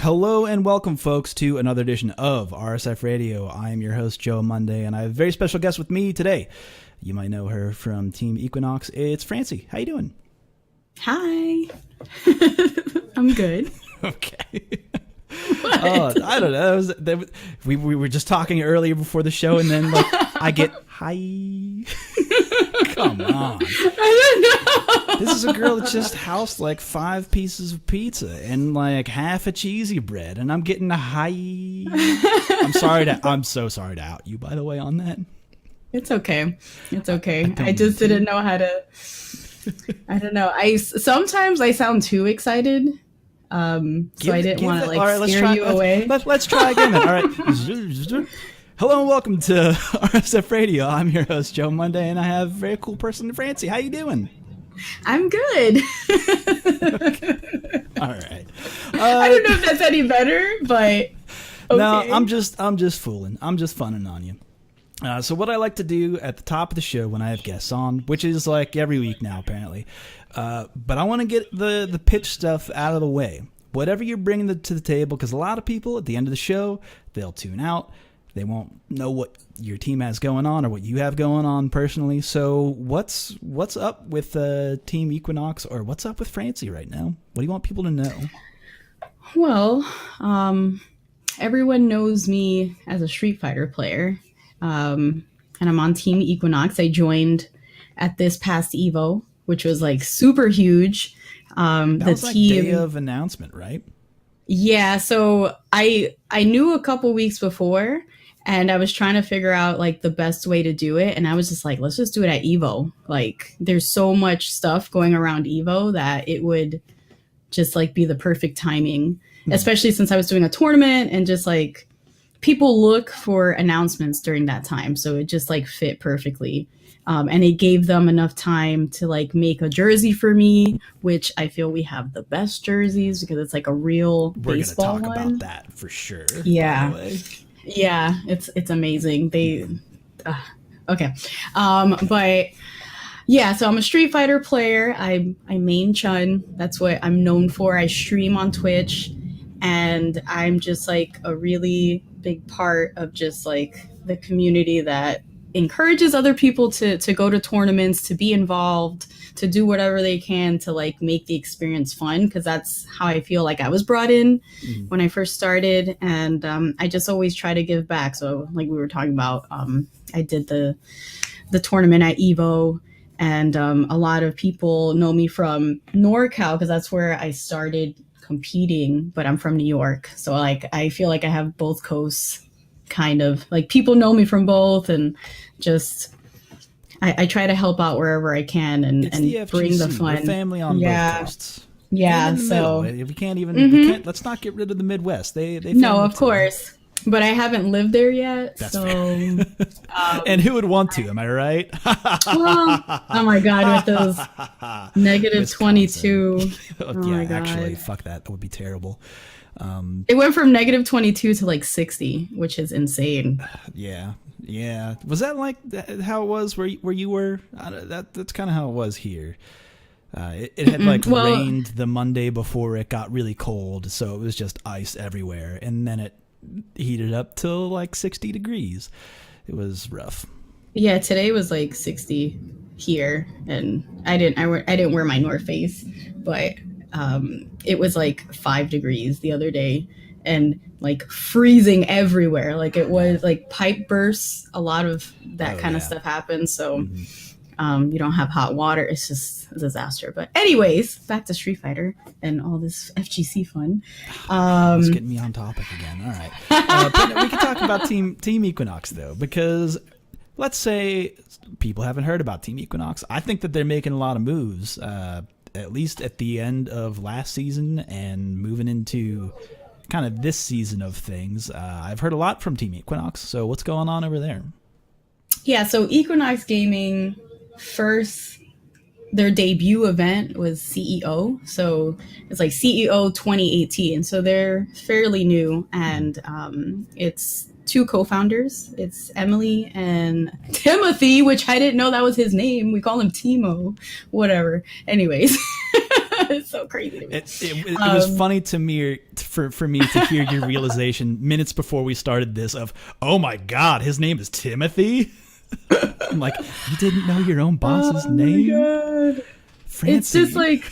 Hello and welcome, folks, to another edition of RSF Radio. I am your host, Joe Monday, and I have a very special guest with me today. You might know her from Team EQNX. It's Francy. How you doing? Hi. I'm good. Okay. I don't know. We were just talking earlier before the show, and then I get hi. Come on. I don't know. This is a girl that just housed 5 pieces of pizza and half a cheesy bread, and I'm getting a hi. I'm so sorry to out you, by the way, on that. It's okay. It's okay. I just didn't know how to. I don't know. Sometimes I sound too excited. So I didn't want to scare you away. Let's try again then. All right. Hello and welcome to RSF Radio. I'm your host, Joe Monday, and I have a very cool person, Francy. How you doing? I'm good. Okay. All right. I don't know if that's any better, but okay. No, I'm just fooling. I'm just funning on you. So what I like to do at the top of the show when I have guests on, which is every week now apparently, but I want to get the pitch stuff out of the way. Whatever you're bringing to the table, because a lot of people at the end of the show, they'll tune out. They won't know what your team has going on or what you have going on personally. So what's up with Team EQNX, or what's up with Francy right now? What do you want people to know? Well, everyone knows me as a Street Fighter player. And I'm on Team EQNX. I joined at this past Evo, which was super huge. That was day of announcement, right? Yeah. So I knew a couple weeks before, and I was trying to figure out the best way to do it. And I was just let's just do it at Evo. There's so much stuff going around Evo that it would just be the perfect timing, especially since I was doing a tournament and just people look for announcements during that time. So it just fit perfectly. And it gave them enough time to make a jersey for me, which I feel we have the best jerseys because it's a real baseball one. We're going to talk about that for sure. Yeah. By the way. Yeah. It's amazing. Okay. But yeah, so I'm a Street Fighter player. I main Chun. That's what I'm known for. I stream on Twitch, and I'm just a really big part of just the community that encourages other people to go to tournaments, to be involved, to do whatever they can to make the experience fun, because that's how I feel I was brought in when I first started. And I just always try to give back. So we were talking about, I did the tournament at Evo, and a lot of people know me from NorCal because that's where I started competing, but I'm from New York. So I feel I have both coasts, kind of people know me from both, and just I try to help out wherever I can and bring the fun. We're family on both coasts. Yeah. So if we can't even, let's not get rid of the Midwest. They no, of course. But I haven't lived there yet. That's so fair. And who would want to? Am I right? Well, oh my God, with those negative 22. Oh my God. Actually, fuck that. That would be terrible. It went from negative 22 to 60, which is insane. Yeah. Was that how it was where you were? That's kind of how it was here. It had rained the Monday before it got really cold, so it was just ice everywhere, and then it heated up till 60 degrees. It was rough. Yeah, today was 60 here, and I didn't wear my North Face, but it was 5 degrees the other day, and freezing everywhere. It was pipe bursts. A lot of that kind of stuff happens. So you don't have hot water. It's just a disaster. But anyways, back to Street Fighter and all this FGC fun. It's getting me on topic again. All right. But we can talk about Team EQNX though, because let's say people haven't heard about Team EQNX. I think that they're making a lot of moves, at least at the end of last season and moving into kind of this season of things. I've heard a lot from Team EQNX. So what's going on over there? Yeah, so EQNX Gaming, first, their debut event was CEO. So it's CEO 2018. So they're fairly new, and it's 2 co-founders. It's Emily and Timothy, which I didn't know that was his name. We call him Timo, whatever. Anyways, It's so crazy to me. It was funny to me for me to hear your realization minutes before we started this of, oh my God, his name is Timothy. I'm like, you didn't know your own boss's name? God. Francy. It's just like,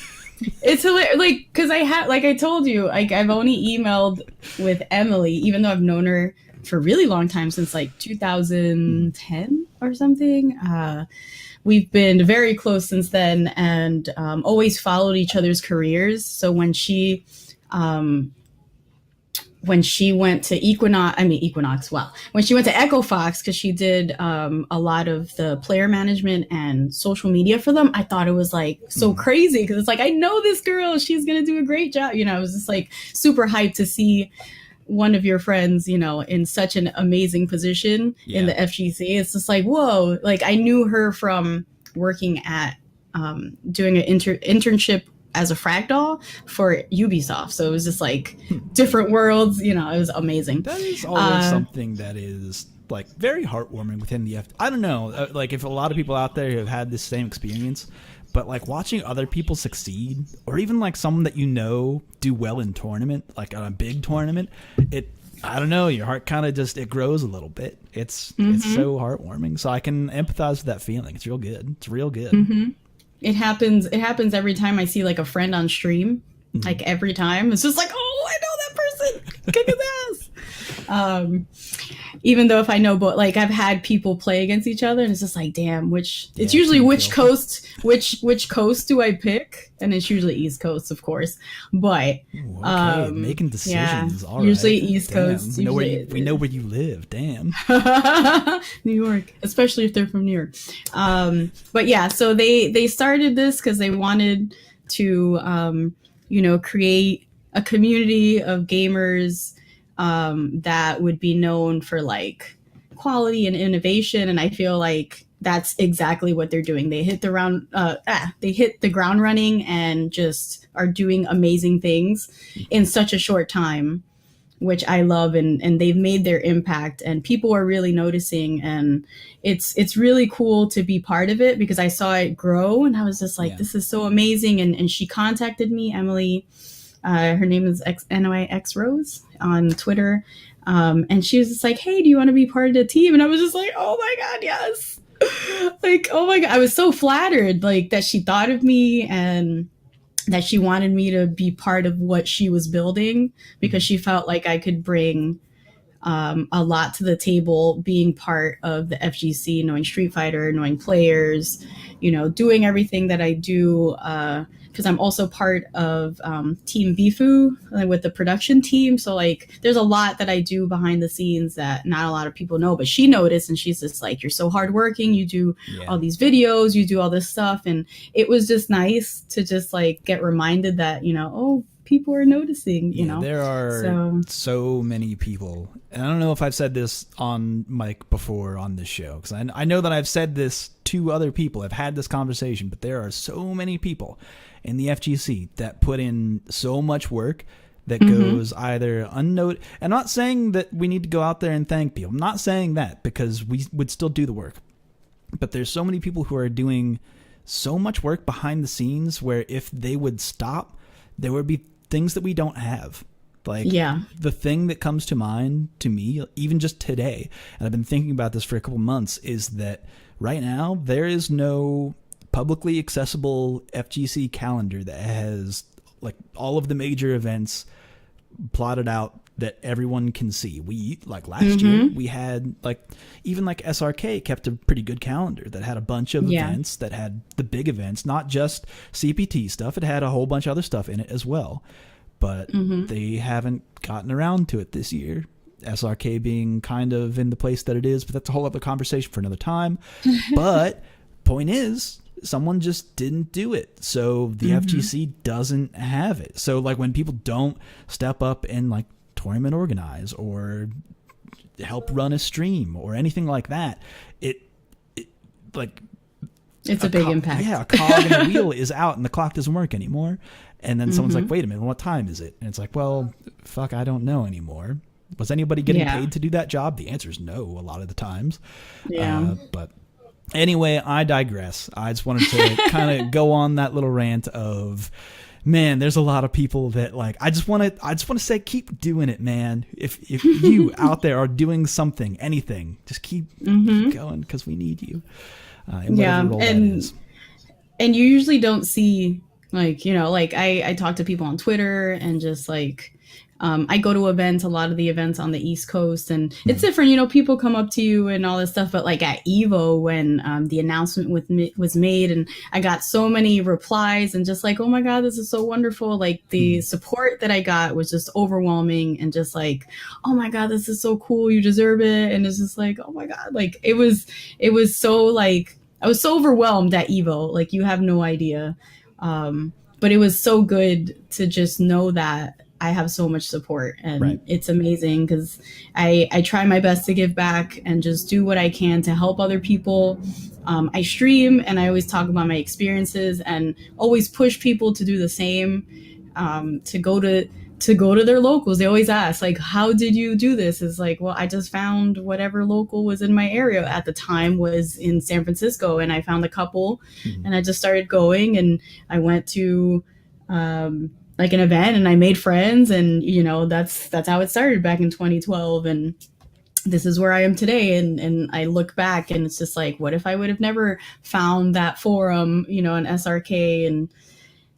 it's hilarious. Like, because like I told you, like I've only emailed with Emily, even though I've known her for a really long time, since like 2010 or something. We've been very close since then, and always followed each other's careers. So when she went to Equinox, wow. When she went to Echo Fox, because she did a lot of the player management and social media for them, I thought it was like so crazy, because it's like, I know this girl, she's going to do a great job. You know, I was just like super hyped to see one of your friends, you know, in such an amazing position in the FGC. It's just like, whoa, like I knew her from working at doing an internship as a fractal for Ubisoft. So it was just like different worlds, you know, it was amazing. That is always something that is like very heartwarming within the I don't know, like if a lot of people out there have had this same experience, but like watching other people succeed, or even like someone that you know do well in tournament, like on a big tournament, I don't know, your heart kind of just, it grows a little bit. It's so heartwarming. So I can empathize with that feeling. It's real good. It's real good. Mm-hmm. It happens every time I see like a friend on stream. Like every time it's just like, oh, I know that person, kick his ass. Even though if I know, but like I've had people play against each other, and it's just like, damn, it's usually which coast do I pick, and it's usually East Coast, of course. But making decisions. All usually right. East Coast. We know where you live. Damn. New York, especially if they're from New York. But yeah, so they started this because they wanted to create a community of gamers that would be known for like quality and innovation, and I feel like that's exactly what they're doing. They hit the ground running and just are doing amazing things in such a short time, which I love, and they've made their impact, and people are really noticing, and it's really cool to be part of it, because I saw it grow, and I was just like, this is so amazing. And she contacted me, Emily. Her name is NYX Rose on Twitter. And she was just like, hey, do you want to be part of the team? And I was just like, oh my God, yes. Like, oh my God. I was so flattered, like, that she thought of me and that she wanted me to be part of what she was building, because she felt like I could bring a lot to the table, being part of the FGC, knowing Street Fighter, knowing players, you know, doing everything that I do, because I'm also part of Team Bifu, like, with the production team. So like there's a lot that I do behind the scenes that not a lot of people know, but she noticed, and she's just like, you're so hardworking, you do all these videos, you do all this stuff. And it was just nice to just like get reminded that, you know, oh, people are noticing, you know. There are so many people, and I don't know if I've said this on mic before on this show, because I know that I've said this to other people, I've had this conversation, but there are so many people in the FGC that put in so much work that goes either unnoticed. I'm not saying that we need to go out there and thank people. I'm not saying that, because we would still do the work, but there's so many people who are doing so much work behind the scenes where if they would stop, there would be things that we don't have. Like the thing that comes to mind to me, even just today, and I've been thinking about this for a couple months, is that right now there is no publicly accessible FGC calendar that has like all of the major events plotted out that everyone can see. We like last year we had like even like SRK kept a pretty good calendar that had a bunch of events, that had the big events, not just CPT stuff. It had a whole bunch of other stuff in it as well, but they haven't gotten around to it this year. SRK being kind of in the place that it is, but that's a whole other conversation for another time. But point is, someone just didn't do it, so the FGC doesn't have it. So like when people don't step up and like tournament organize or help run a stream or anything like that, it like it's a big impact. Yeah, a cog in the wheel is out and the clock doesn't work anymore. And then someone's like, wait a minute, what time is it? And it's like, well, fuck, I don't know anymore. Was anybody getting paid to do that job? The answer is no a lot of the times. But anyway, I digress. I just wanted to kind of go on that little rant of man, there's a lot of people that like. I just want to say, keep doing it, man. If you out there are doing something, anything, just keep going because we need you. Yeah, and you usually don't see like, you know, like I talk to people on Twitter and just like. I go to events, a lot of the events on the East Coast, and it's different. You know, people come up to you and all this stuff. But like at Evo, when the announcement was made, and I got so many replies and just like, oh my God, this is so wonderful. Like the support that I got was just overwhelming and just like, oh my God, this is so cool. You deserve it. And it's just like, oh my God, like it was so like, I was so overwhelmed at Evo. Like you have no idea. But it was so good to just know that I have so much support, and it's amazing because I try my best to give back and just do what I can to help other people. I stream and I always talk about my experiences and always push people to do the same, to go to their locals. They always ask like, how did you do this? It's like, well, I just found whatever local was in my area at the time was in San Francisco, and I found a couple and I just started going, and I went to, like an event, and I made friends, and you know, that's how it started back in 2012, and this is where I am today. And I look back and it's just like, what if I would have never found that forum, you know, an SRK, and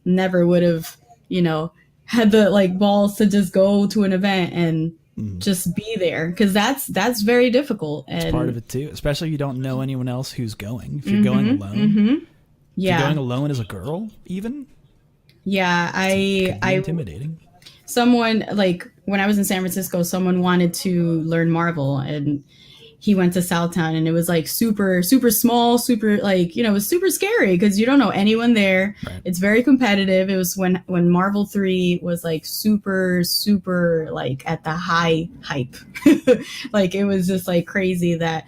never would have, you know, had the like balls to just go to an event and just be there, because that's very difficult. And it's part of it too, especially if you don't know anyone else who's going. If you're going alone, if you're going alone as a girl, even. Yeah, I intimidating. Someone like when I was in San Francisco, someone wanted to learn Marvel, and he went to Southtown, and it was like super, super small, super like, you know, it was super scary because you don't know anyone there. Right. It's very competitive. It was when Marvel 3 was like super, super like at the high hype. Like it was just like crazy that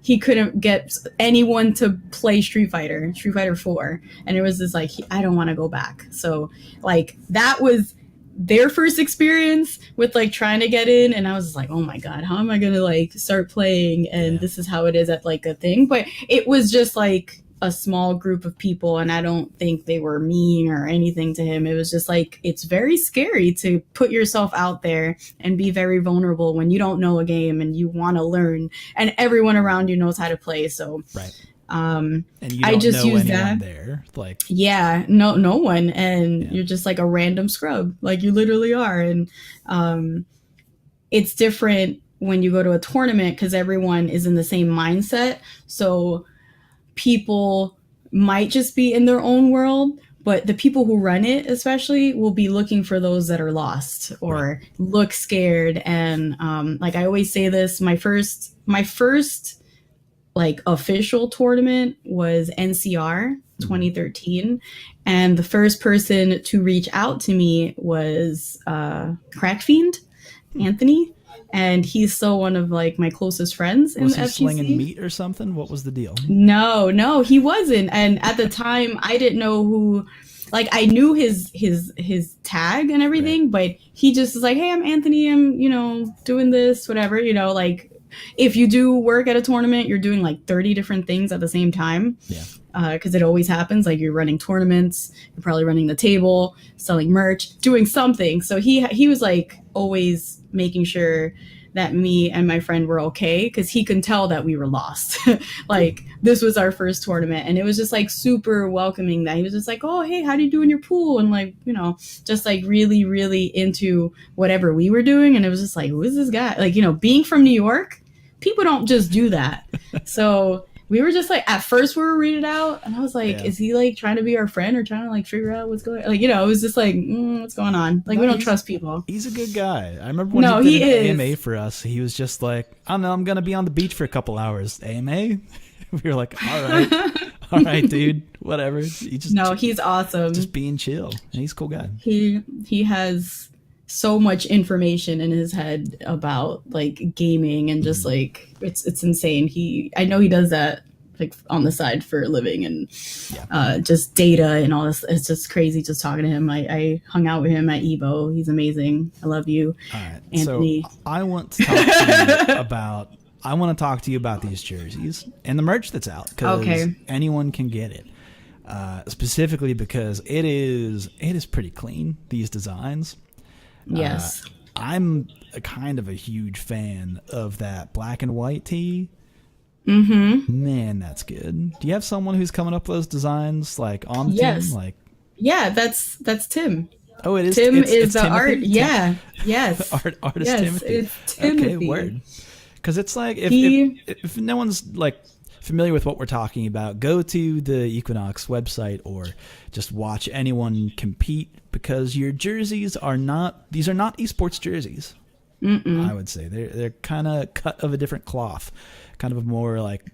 he couldn't get anyone to play Street Fighter 4. And it was just like, I don't want to go back. So like that was their first experience with like trying to get in. And I was just like, oh my God, how am I going to like start playing? And this is how it is at like a thing. But it was just like a small group of people, and I don't think they were mean or anything to him. It was just like, it's very scary to put yourself out there and be very vulnerable when you don't know a game and you want to learn, and everyone around you knows how to play. So and you don't I just know use anyone that there, like no one, and you're just like a random scrub, like you literally are. And it's different when you go to a tournament because everyone is in the same mindset. So people might just be in their own world, but the people who run it especially will be looking for those that are lost or look scared. And like I always say this, my first like official tournament was NCR 2013, and the first person to reach out to me was Crack Fiend Anthony. And he's still one of like my closest friends in the FGC. Was he slinging meat or something? What was the deal? No, he wasn't. And at the time, I didn't know who. Like I knew his tag and everything, but he just was like, "Hey, I'm Anthony. I'm doing this, whatever. Like if you do work at a tournament, you're doing like 30 different things at the same time. Yeah. Because it always happens. Like you're running tournaments, you're probably running the table, selling merch, doing something. So he was like always making sure that me and my friend were okay, because he can tell that we were lost. Like this was our first tournament, and it was just like super welcoming that he was just like, oh, hey, how do you do in your pool? And like, just like really, really into whatever we were doing. And it was just like, who is this guy? Like, being from New York, people don't just do that. So we were just like, at first we were reading it out, and I was like, is he like trying to be our friend or trying to like figure out what's going on? Like, it was just like, what's going on? Like, we don't trust people. He's a good guy. I remember when he did an AMA for us, he was just like, I don't know, I'm going to be on the beach for a couple hours. AMA? We were like, all right, dude, whatever. He's awesome. Just being chill. He's a cool guy. He has so much information in his head about like gaming and just like it's insane. I know he does that like on the side for a living, and just data and all this. It's just crazy just talking to him. I hung out with him at Evo. He's amazing. I love you, all right, Anthony. So I want to talk to you about these jerseys and the merch that's out, because anyone can get it. specifically because it is pretty clean, these designs. Yes. I'm a kind of a huge fan of that black and white tee. Mm-hmm. Man, that's good. Do you have someone who's coming up with those designs, like on the Yes. team? Like, yeah, that's Tim. oh, it is. Tim it's is the Timothy? art. Yeah. Yes. Artist yes, Timothy. it's Timothy. Okay, word. Because it's like if no one's like familiar with what we're talking about, go to the Equinox website or just watch anyone compete, because your jerseys are not esports jerseys. I would say they're kind of cut of a different cloth, kind of a more like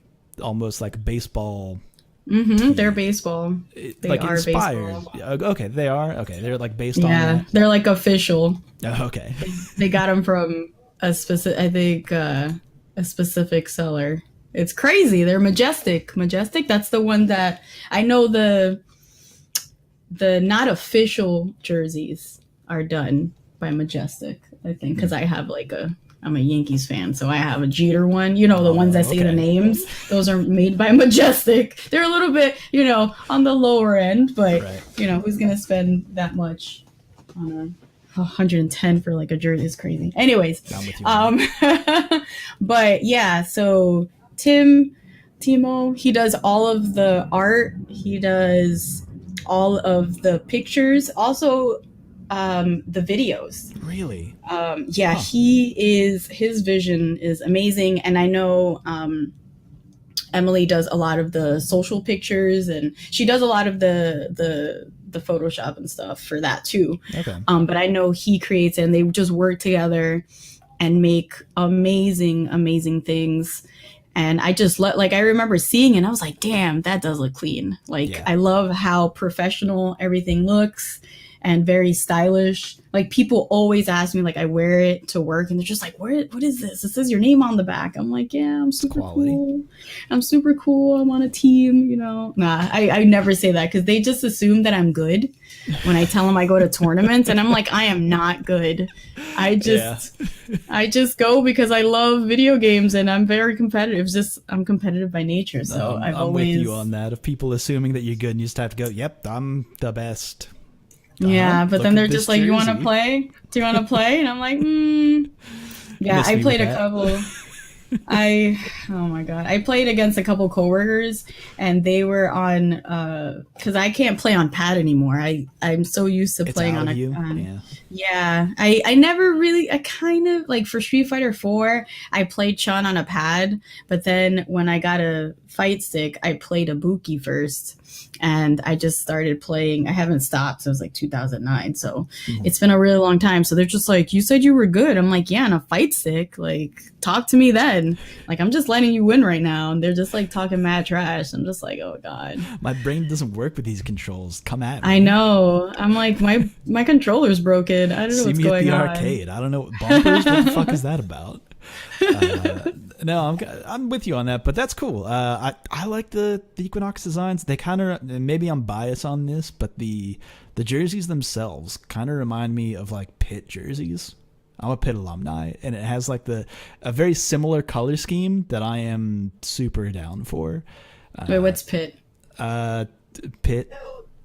almost like baseball. They're baseball. They like are inspired. baseball. Okay, they are. Okay, they're like based on Yeah, that. they're like official. Oh, okay. They got them from a specific, I think, a specific seller. It's crazy. They're Majestic. Majestic. That's the one that I know. The not official jerseys are done by Majestic, I think, because I have I'm a Yankees fan, so I have a Jeter one. You know, the ones that say the names. Those are made by Majestic. They're a little bit, on the lower end, but who's gonna spend that much on a 110 for like a jersey? Is crazy. Anyways, but yeah, so Timo, he does all of the art. He does all of the pictures. Also, the videos. Really? Yeah, his vision is amazing. And I know Emily does a lot of the social pictures, and she does a lot of the Photoshop and stuff for that too. Okay. But I know he creates it, and they just work together and make amazing things. And I just I remember seeing it and I was like, damn, that does look clean. I love how professional everything looks and very stylish. Like, people always ask me, like, I wear it to work and they're just like, what is this? It says your name on the back. I'm like, yeah, I'm super cool. I'm super cool. I'm on a team, Nah, I never say that, because they just assume that I'm good when I tell them I go to tournaments, and I'm like, I am not good. I just go because I love video games and I'm very competitive. I'm competitive by nature. So I'm with you on that. If people assuming that you're good and you just have to go, yep, I'm the best. Yeah, but then they're just like, you want to play? Do you want to play? And I'm like, Yeah, I played a couple. Oh my God. I played against a couple coworkers, and they were on, cause I can't play on pad anymore. I'm so used to playing on yeah. I never really, I kind of like, for Street Fighter 4, I played Chun on a pad, but then when I got a fight stick, I played Ibuki first, and I just started playing. I haven't stopped since like 2009. So it's been a really long time. So they're just like, you said you were good. I'm like, yeah, on a fight stick, like, talk to me then. Like, I'm just letting you win right now. And they're just like talking mad trash. I'm just like, oh God. My brain doesn't work with these controls. Come at me. I know. I'm like, my controller's broken. I don't know what's going on. See me at the arcade. I don't know what bumpers. What the fuck is that about? No, I'm with you on that, but that's cool. I like the Equinox designs. They kind of, maybe I'm biased on this, but the jerseys themselves kind of remind me of like Pitt jerseys. I'm a Pitt alumni, and it has like a very similar color scheme that I am super down for. Wait, what's Pitt? Pitt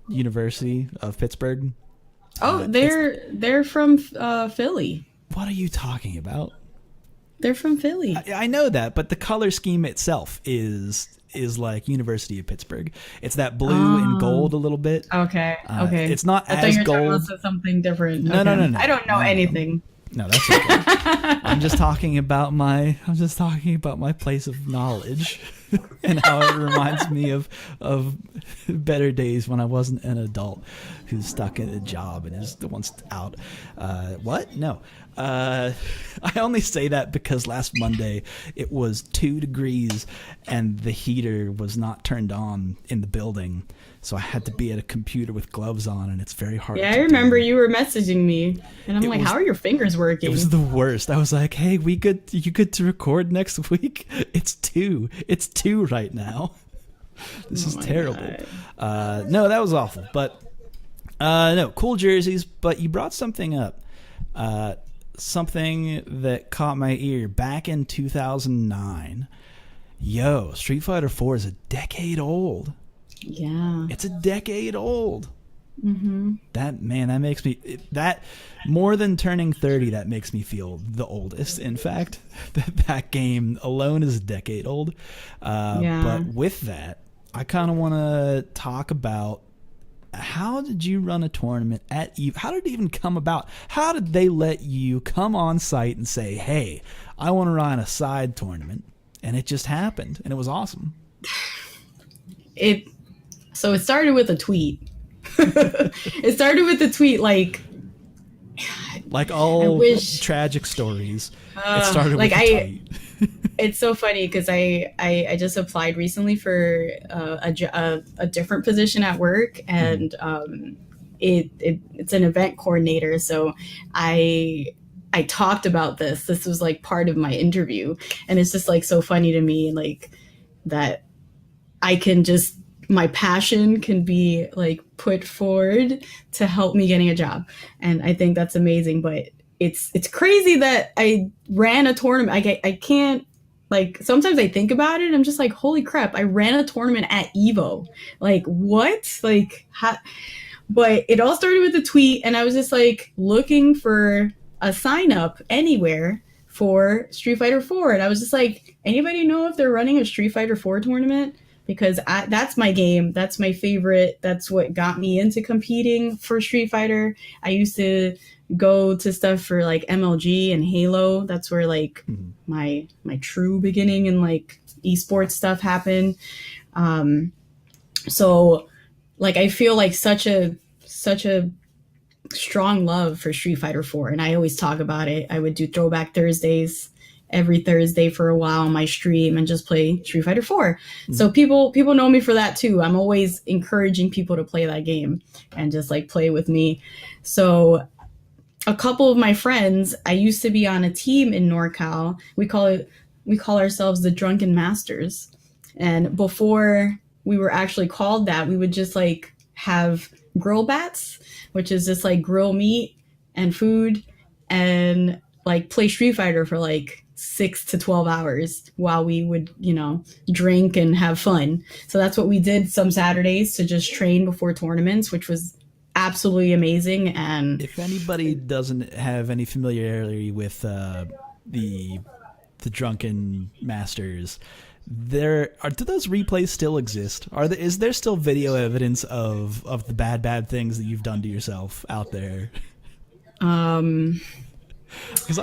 University of Pittsburgh. Oh, they're from Philly. What are you talking about? They're from Philly. I know that, but the color scheme itself is like University of Pittsburgh. It's that blue and gold a little bit. Okay. It's not I as thought you were gold. talking about something different. No. I don't know anything. No, that's okay. I'm just talking about my place of knowledge and how it reminds me of better days when I wasn't an adult who's stuck in a job and is the one out. What? No. I only say that because last Monday it was 2 degrees and the heater was not turned on in the building. So I had to be at a computer with gloves on, and it's very hard. Yeah, I remember you were messaging me, and I'm like, how are your fingers working? It was the worst. I was like, hey, you good to record next week? It's 2 right now. This is terrible. No, that was awful. But no, cool jerseys. But you brought something up. Something that caught my ear back in 2009. Street Fighter 4 is a decade old. Yeah. It's a decade old. That makes me that more than turning 30. That makes me feel the oldest. In fact, that game alone is a decade old. But with that, I kind of want to talk about how did you run a tournament at EVO? How did it even come about? How did they let you come on site and say, "Hey, I want to run a side tournament," and it just happened, and it was awesome. So it started with a tweet. It started with a tweet, like all tragic stories. It started with a tweet. It's so funny because I just applied recently for a different position at work, and it's an event coordinator. So I talked about this. This was like part of my interview, and it's just like so funny to me, like that I can just, my passion can be like put forward to help me getting a job. And I think that's amazing, but it's crazy that I ran a tournament. I can't, like, sometimes I think about it, I'm just like, holy crap, I ran a tournament at EVO. Like, what? Like, how? But it all started with a tweet, and I was just like looking for a sign up anywhere for Street Fighter 4. And I was just like, anybody know if they're running a Street Fighter 4 tournament? Because that's my game. That's my favorite. That's what got me into competing for Street Fighter. I used to go to stuff for like MLG and Halo. That's where like my true beginning in like esports stuff happened. So like I feel like such a strong love for Street Fighter 4, and I always talk about it. I would do Throwback Thursdays every Thursday for a while on my stream and just play Street Fighter 4. So people know me for that too. I'm always encouraging people to play that game and just like play with me. So a couple of my friends, I used to be on a team in NorCal. We call ourselves the Drunken Masters. And before we were actually called that, we would just like have grill bats, which is just like grill meat and food, and like play Street Fighter for like 6 to 12 hours while we would, drink and have fun. So that's what we did some Saturdays to just train before tournaments, which was absolutely amazing. And if anybody doesn't have any familiarity with the Drunken Masters, do those replays still exist? Is there still video evidence of the bad things that you've done to yourself out there? Because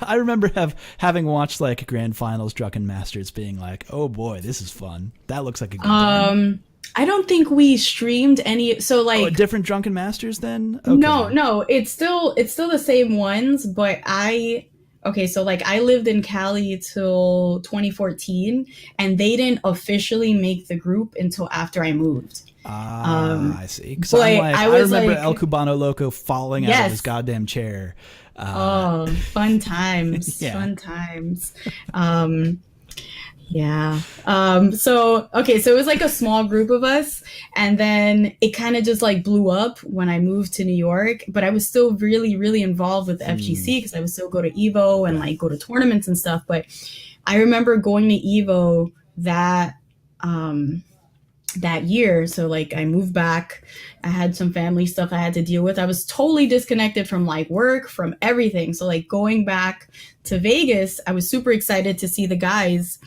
I remember having watched like Grand Finals Drunken Masters, being like, oh boy, this is fun. That looks like a good time. I don't think we streamed any. So like a different Drunken Masters then? Okay. No, it's still the same ones, but so like I lived in Cali till 2014, and they didn't officially make the group until after I moved. I see. Because I remember El Cubano Loco falling out of his goddamn chair. Fun times. Yeah. Fun times. Yeah. So it was like a small group of us, and then it kind of just like blew up when I moved to New York, but I was still really, really involved with the FGC because I would still go to EVO and like go to tournaments and stuff. But I remember going to EVO that year. So like I moved back, I had some family stuff I had to deal with. I was totally disconnected from like work, from everything. So like going back to Vegas, I was super excited to see the guys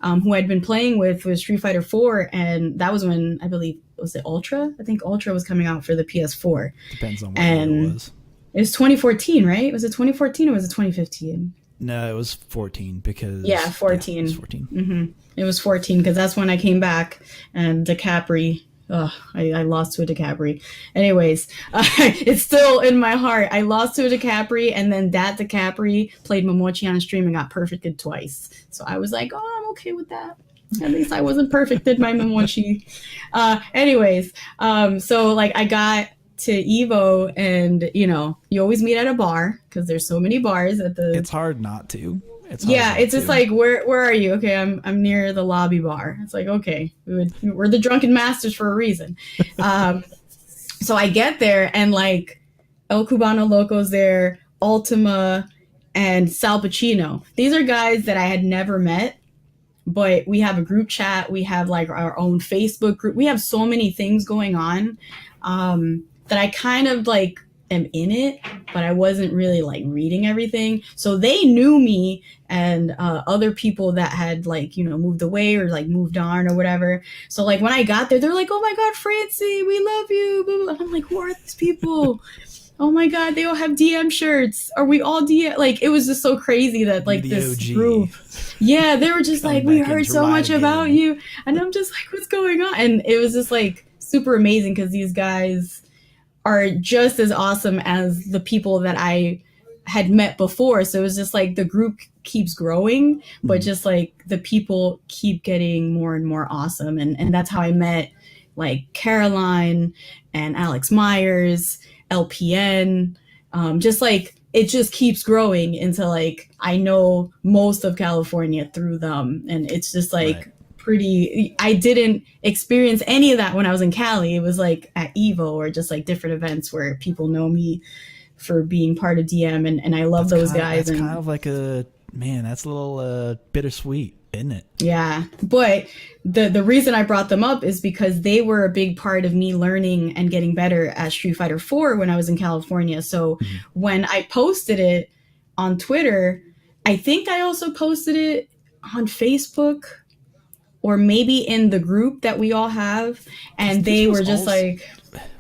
who I'd been playing with Street Fighter 4. And that was when, I believe, was it Ultra? I think Ultra was coming out for the PS4. Depends on what it was. It was 2014, right? Was it 2014 or was it 2015? No, it was 14 because... 14. Yeah, it was 14. Mm-hmm. It was 14 because that's when I came back, and DiCapri... I lost to a DiCapri. Anyways, it's still in my heart. I lost to a DiCapri, and then that DiCapri played Momochi on stream and got perfected twice. So I was like, oh, I'm okay with that. At least I wasn't perfected by Momochi. So like I got to EVO, and you always meet at a bar because there's so many bars at the... It's hard not to. It's just like, where are you? Okay, I'm near the lobby bar. It's like, okay, we're the Drunken Masters for a reason. So I get there, and like El Cubano Loco's there, Ultima, and Sal Pacino. These are guys that I had never met, but we have a group chat. We have like our own Facebook group. We have so many things going on that I kind of like am in it, but I wasn't really like reading everything. So they knew me and other people that had like, you know, moved away or like moved on or whatever. So like when I got there, they're like, oh my God, Francy, we love you. Blah, blah. And I'm like, who are these people? Oh my God, they all have DM shirts. Are we all DM? Like, it was just so crazy that like The this OG. group. Yeah, they were just like, we back heard into so much riding about in. you. And I'm just like, what's going on? And it was just like super amazing because these guys are just as awesome as the people that I had met before. So it was just like the group keeps growing, but just like the people keep getting more and more awesome. And that's how I met like Caroline and Alex Myers, LPN. Just like it just keeps growing into like I know most of California through them. And it's just like Right. pretty. I didn't experience any of that when I was in Cali. It was like at Evo or just like different events where people know me for being part of DM, and I love those guys. That's and kind of like that's a little bittersweet, isn't it? yeah, but the reason I brought them up is because they were a big part of me learning and getting better at Street Fighter 4 when I was in California. So when I posted it on Twitter, I think I also posted it on Facebook or maybe in the group that we all have, and they were just like,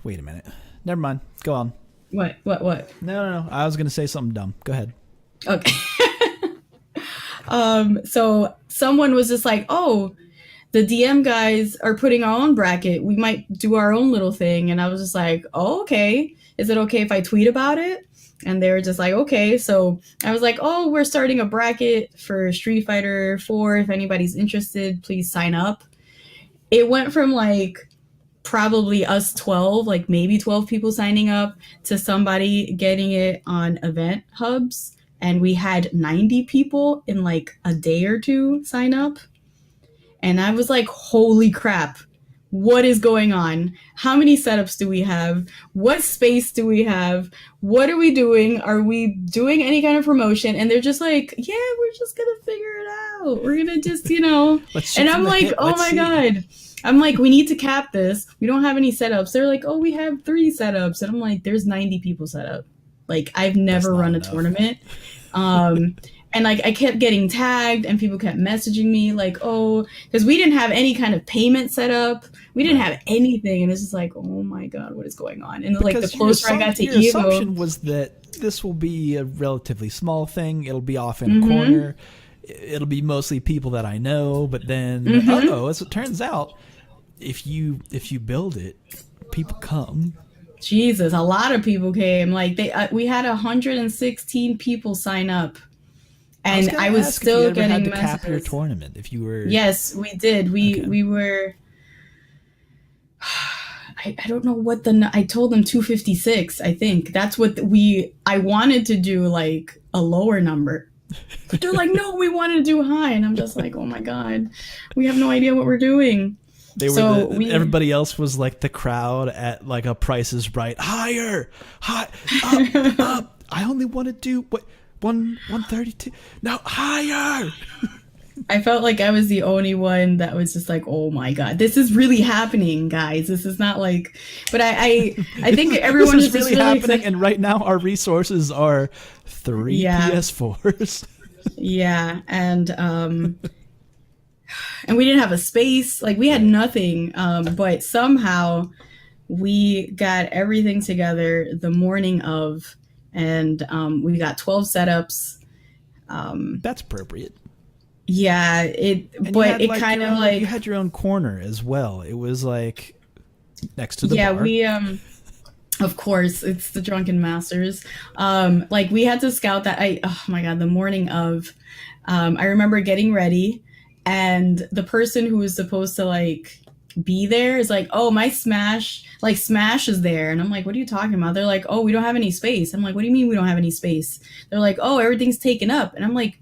Wait a minute. Never mind. Go on. what? No. I was gonna say something dumb. Go ahead. Okay. So someone was just like, oh, the DM guys are putting our own bracket. We might do our own little thing. And I was just like, oh, okay. Is it okay if I tweet about it? And they were just like, okay. So I was like, oh, we're starting a bracket for Street Fighter 4. If anybody's interested, please sign up. It went from like probably us 12, like maybe 12 people signing up to somebody getting it on event hubs. And we had 90 people in like a day or two sign up. And I was like, holy crap, what is going on? How many setups do we have? What space do we have? What are we doing? Are we doing any kind of promotion? And they're just like, yeah, we're just going to figure it out. We're going to just, you know. And I'm like, oh my God. I'm like, we need to cap this. We don't have any setups. They're like, oh, we have 3 setups. And I'm like, there's 90 people set up. Like, I've never run a tournament. And like I kept getting tagged and people kept messaging me like, oh, because we didn't have any kind of payment set up. We didn't have anything. And it's just like, oh my God, what is going on? And like the closer I got to your Evo. assumption was that this will be a relatively small thing. It'll be off in a corner. It'll be mostly people that I know. But then, as it turns out, if you build it, people come. Jesus, a lot of people came. Like we had 116 people sign up. And I was still getting messages. Cap your tournament if you were. Yes, we did. We were. I don't know what I told them 256. I think that's what I wanted to do, like a lower number. But they're like, no, we wanted to do high, and I'm just like, oh my God, we have no idea what we're doing. Everybody else was like the crowd at like a Price is Right, higher, up. I only want to do what. 132. No, higher. I felt like I was the only one that was just like, oh my God, this is really happening, guys. This is not like, but I think everyone this is really happening. And right now our resources are 3 PS4s. Yeah. And we didn't have a space. Like we had nothing. But somehow we got everything together the morning of, and we got 12 setups. That's appropriate. Yeah, it kind of like you had your own corner as well. It was like next to the bar. Yeah, we of course it's the Drunken Masters. Like we had to scout that. Oh my God, the morning of, I remember getting ready, and the person who was supposed to like be there is like, oh, my Smash is there. And I'm like, what are you talking about? They're like, oh, we don't have any space. I'm like, what do you mean we don't have any space? They're like, oh, everything's taken up. And I'm like,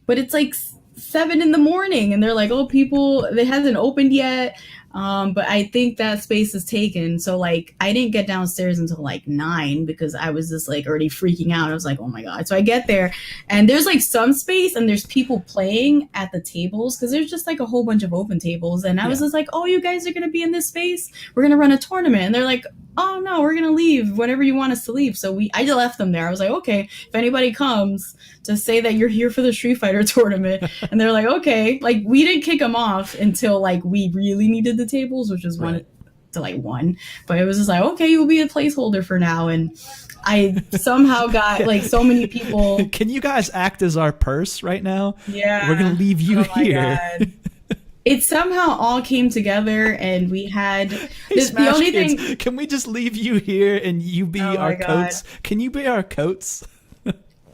but it's like 7 a.m. And they're like, oh, it hasn't opened yet. But I think that space is taken. So like I didn't get downstairs until like 9 because I was just like already freaking out. I was like, oh my God. So I get there and there's like some space and there's people playing at the tables because there's just like a whole bunch of open tables. And I was just like, oh, you guys are going to be in this space. We're going to run a tournament. And they're like, oh no, we're going to leave whenever you want us to leave. So I just left them there. I was like, okay, if anybody comes, just say that you're here for the Street Fighter tournament. And they're like, okay. Like we didn't kick them off until like we really needed the tables, which was one to like 1. But it was just like, okay, you'll be a placeholder for now. And I somehow got like so many people. Can you guys act as our purse right now? Yeah. We're going to leave you here. It somehow all came together and we had the only thing. Can we just leave you here and you be our coats? Can you be our coats?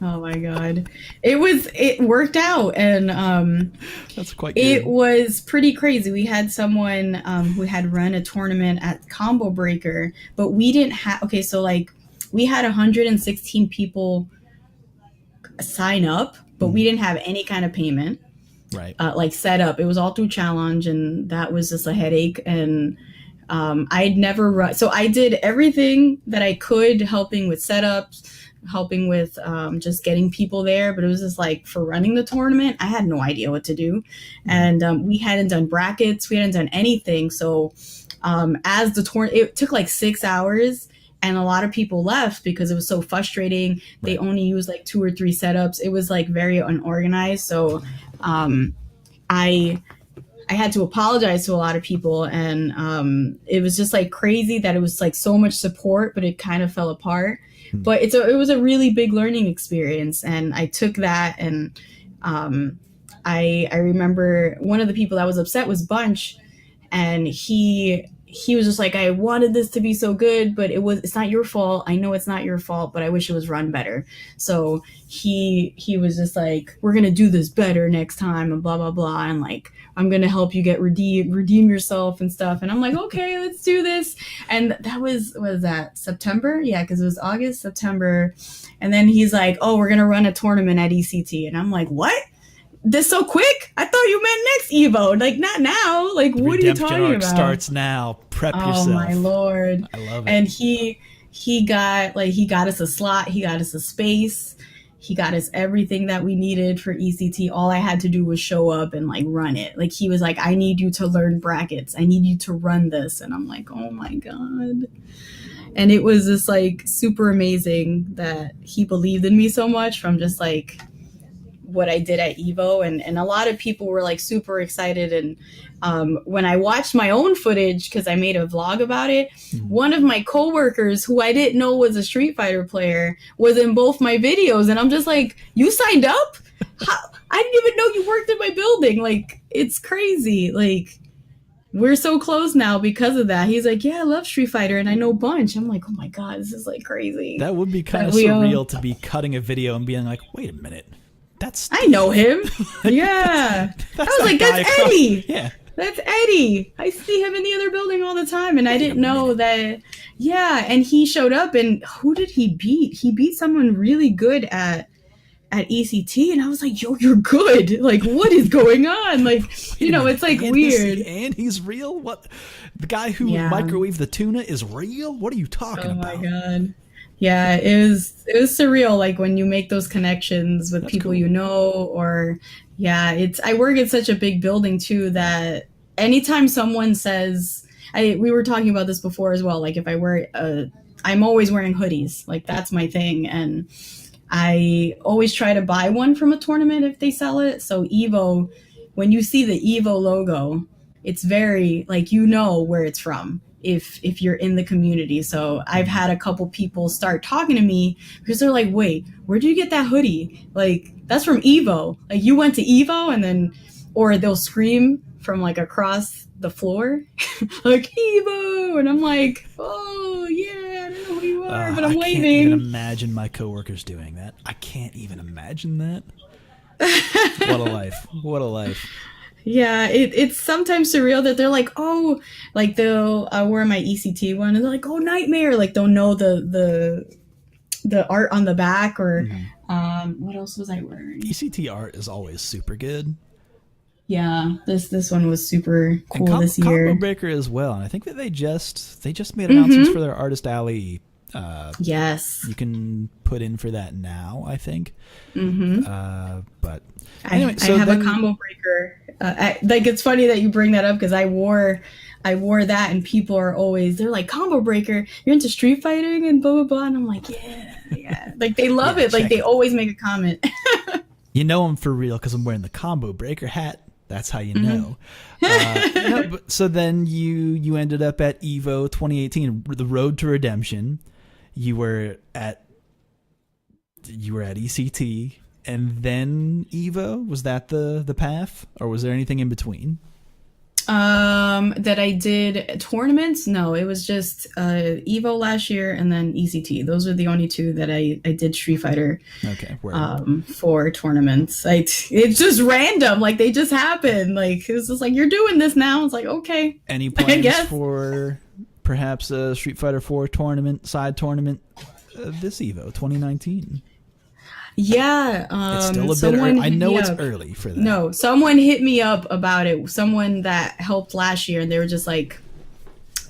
Oh my God. It worked out and that's quite good. It was pretty crazy. We had someone who had run a tournament at Combo Breaker, but we didn't have so like we had 116 people sign up, but we didn't have any kind of payment. Right. Like set up. It was all through challenge and that was just a headache. And I'd never run. So I did everything that I could, helping with setups, helping with just getting people there. But it was just like for running the tournament, I had no idea what to do. And we hadn't done brackets. We hadn't done anything. So as the tournament, it took like 6 hours. And a lot of people left because it was so frustrating. Right. They only used like 2 or 3 setups. It was like very unorganized. So I had to apologize to a lot of people. And it was just like crazy that it was like so much support, but it kind of fell apart. But it was a really big learning experience. And I took that and I remember one of the people that was upset was Bunch. And he was just like, I wanted this to be so good, but it's not your fault. I know it's not your fault, but I wish it was run better. So he was just like, we're going to do this better next time and blah, blah, blah. And like, I'm going to help you get redeem yourself and stuff. And I'm like, okay, let's do this. And that was that September? Yeah. Cause it was August, September. And then he's like, oh, we're going to run a tournament at ECT. And I'm like, what? This so quick? I thought you meant next Evo. Like not now. Like what are you talking about? Starts now. Prep yourself. Oh my Lord. I love it. And he got us a slot, he got us a space, he got us everything that we needed for ECT. All I had to do was show up and like run it. Like he was like, I need you to learn brackets. I need you to run this. And I'm like, oh my God. And it was just like super amazing that he believed in me so much from just like what I did at Evo, and a lot of people were like super excited. And when I watched my own footage, because I made a vlog about it, one of my coworkers who I didn't know was a Street Fighter player was in both my videos, and I'm just like, you signed up? How? I didn't even know you worked in my building. Like it's crazy. Like we're so close now because of that. He's like, yeah, I love Street Fighter and I know Bunch. I'm like, oh my God, this is like crazy. That would be kind of surreal to be cutting a video and being like, wait a minute. I know him. Yeah. I was like, that's Eddie. Yeah. That's Eddie. I see him in the other building all the time. And I didn't know that. Yeah. And he showed up and who did he beat? He beat someone really good at ECT. And I was like, yo, you're good. Like, what is going on? Like, it's like weird. And he's real? What? The guy who microwaved the tuna is real? What are you talking about? Oh my God. Yeah, it was surreal. Like when you make those connections with people, cool. Or I work at such a big building too, that anytime someone says, we were talking about this before as well. Like if I wear, I'm always wearing hoodies, like that's my thing. And I always try to buy one from a tournament if they sell it. So Evo, when you see the Evo logo, it's very like, where it's from. If you're in the community. So I've had a couple people start talking to me because they're like, wait, where did you get that hoodie? Like, that's from Evo. Like you went to Evo and then, or they'll scream from like across the floor, like Evo. And I'm like, oh yeah, I don't know who you are, but I'm waving. I can't even imagine my coworkers doing that. I can't even imagine that. What a life. What a life. Yeah, it's sometimes surreal that they're like, oh, like they'll wear my ECT one and they're like, oh, Nightmare. Like they'll know the art on the back or what else was I wearing? ECT art is always super good. Yeah, this one was super And cool this year. Combo Breaker as well. And I think that they just made announcements for their Artist Alley. Yes. You can put in for that now, I think. But anyway, I have a Combo Breaker. Like, it's funny that you bring that up because I wore that, and people are always, they're like, Combo Breaker, you're into street fighting and blah blah blah, and I'm like, yeah. Like, they love it. Like, they always make a comment. You know I'm for real because I'm wearing the Combo Breaker hat. That's how you know. So then you ended up at EVO 2018, the Road to Redemption. You were at ECT, and then EVO. Was that the path, or was there anything in between? That I did tournaments? No, it was just EVO last year and then ECT. Those are the only two that I did Street Fighter. Okay. For tournaments. It's just random. Like, they just happen. Like, it's just like, you're doing this now. It's like, okay. Any plans for perhaps a Street Fighter 4 tournament, side tournament, this EVO 2019? Yeah, it's still a bit early. I know it's early for that. No, someone hit me up about it. Someone that helped last year, and they were just like,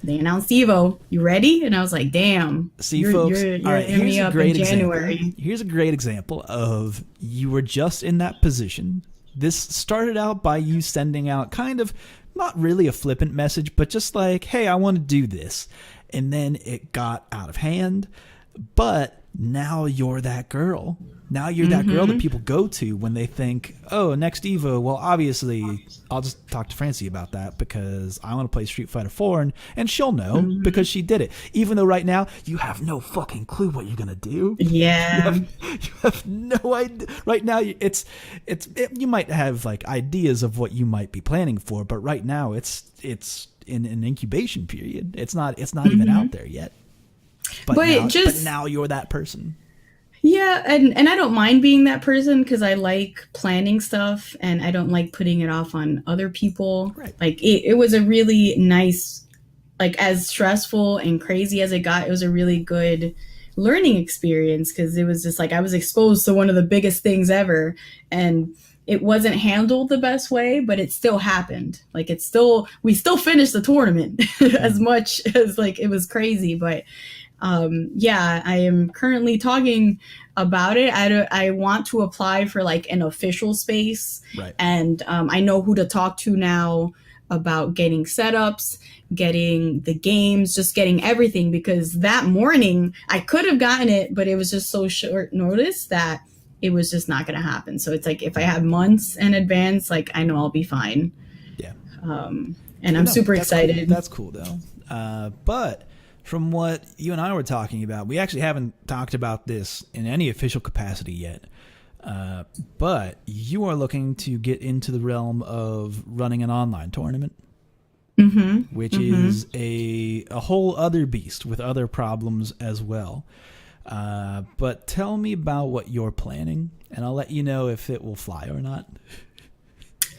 they announced EVO. You ready? And I was like, damn. See, folks, you're all right, hitting me up in January. Here's a great example of you were just in that position. This started out by you sending out kind of not really a flippant message, but just like, hey, I want to do this. And then it got out of hand, but now you're that girl. Now you're that girl that people go to when they think, oh, next EVO. Well, obviously, I'll just talk to Francy about that because I want to play Street Fighter 4, and she'll know because she did it. Even though right now, you have no fucking clue what you're going to do. Yeah. You have no idea. Right now, you might have like ideas of what you might be planning for, but right now, it's in an incubation period. It's not even out there yet. But now you're that person. Yeah, and I don't mind being that person because I like planning stuff and I don't like putting it off on other people. Right. Like, it was a really nice, like, as stressful and crazy as it got, it was a really good learning experience because it was just like I was exposed to one of the biggest things ever, and it wasn't handled the best way, but it still happened. Like, we still finished the tournament as much as, like, it was crazy, but I am currently talking about it. I want to apply for like an official space, right. And I know who to talk to now about getting setups, getting the games, just getting everything, because that morning I could have gotten it, but it was just so short notice that it was just not going to happen. So it's like, if I have months in advance, like, I know I'll be fine. Yeah. And I'm super excited. Cool. That's cool though. But from what you and I were talking about, we actually haven't talked about this in any official capacity yet. But you are looking to get into the realm of running an online tournament, which is a whole other beast with other problems as well. But tell me about what you're planning, and I'll let you know if it will fly or not.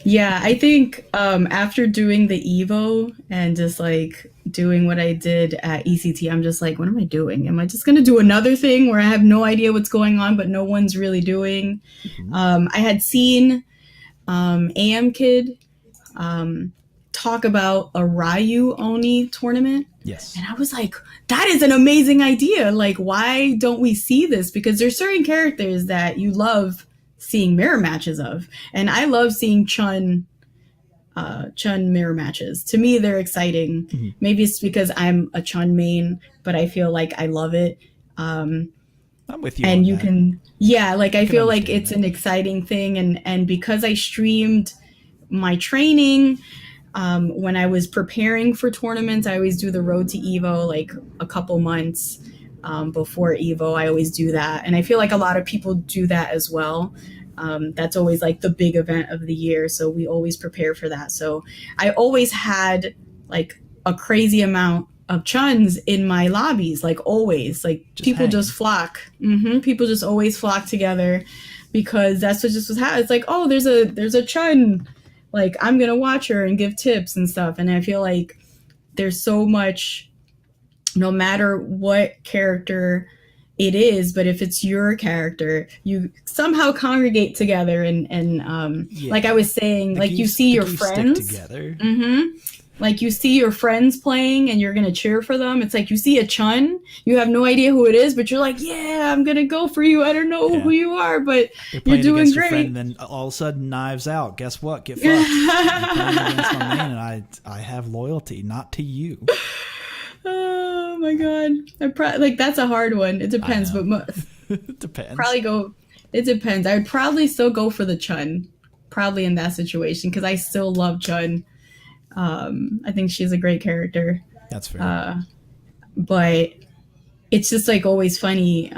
Yeah, I think after doing the EVO and just like doing what I did at ECT, I'm just like, what am I doing? Am I just going to do another thing where I have no idea what's going on, but no one's really doing? I had seen AM Kid talk about a Ryu Oni tournament. Yes. And I was like, that is an amazing idea. Like, why don't we see this? Because there's certain characters that you love seeing mirror matches of, and I love seeing Chun mirror matches. To me, they're exciting. Maybe it's because I'm a Chun main, but I feel like I love it. I'm with you. And you can, I feel like it's an exciting thing, and because I streamed my training when I was preparing for tournaments, I always do the Road to EVO like a couple months before EVO. I always do that, and I feel like a lot of people do that as well. That's always like the big event of the year, so we always prepare for that. So I always had like a crazy amount of Chuns in my lobbies, like always. Like, people just flock. People just always flock together because that's what just was happening. It's like, oh, there's a Chun, like, I'm gonna watch her and give tips and stuff. And I feel like there's so much, no matter what character it is, but if it's your character, you somehow congregate together and Yeah. like I was saying, like you see your stick friends together. like you see your friends playing and you're gonna cheer for them. It's like you see a Chun, you have no idea who it is, but you're like, yeah, I'm gonna go for you. I don't know who you are, but you're doing great. Your friend, then all of a sudden, knives out. Guess what? Get fucked. I'm playing against my main, and I have loyalty, not to you. Oh my god, like that's a hard one. It depends, but it depends. Probably go. It depends. I would probably still go for the Chun, probably in that situation, because I still love Chun. I think she's a great character. That's fair. But it's just like always funny.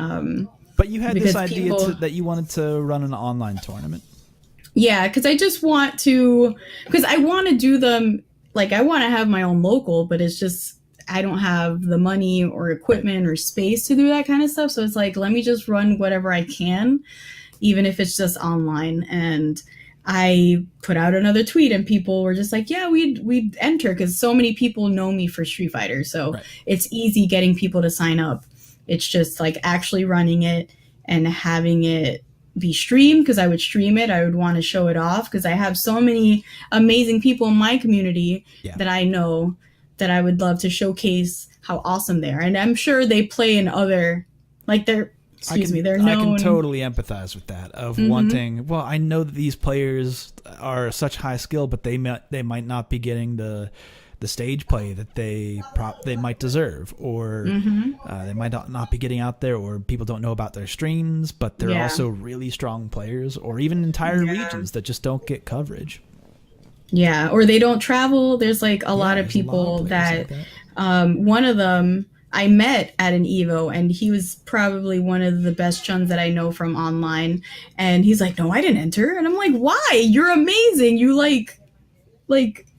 But you had this idea that you wanted to run an online tournament. Yeah, because I just want to, because I want to do them, like I want to have my own local, but it's just, I don't have the money or equipment or space to do that kind of stuff. So it's like, let me just run whatever I can, even if it's just online. And I put out another tweet and people were just like, yeah, we'd enter, because so many people know me for Street Fighter. So it's easy getting people to sign up. It's just like actually running it and having it be streamed, because I would stream it. I would want to show it off because I have so many amazing people in my community that I know that I would love to showcase how awesome they are. And I'm sure they play in other, like they're known. I can totally empathize with that, of wanting, well, I know that these players are such high skill, but they might not be getting the stage play that they might deserve, or they might not be getting out there, or people don't know about their streams, but they're also really strong players, or even entire regions that just don't get coverage. Yeah, or they don't travel. There's like a lot of people that one of them I met at an Evo, and he was probably one of the best Chuns that I know from online. And he's like, no, I didn't enter. And I'm like, why? You're amazing. You like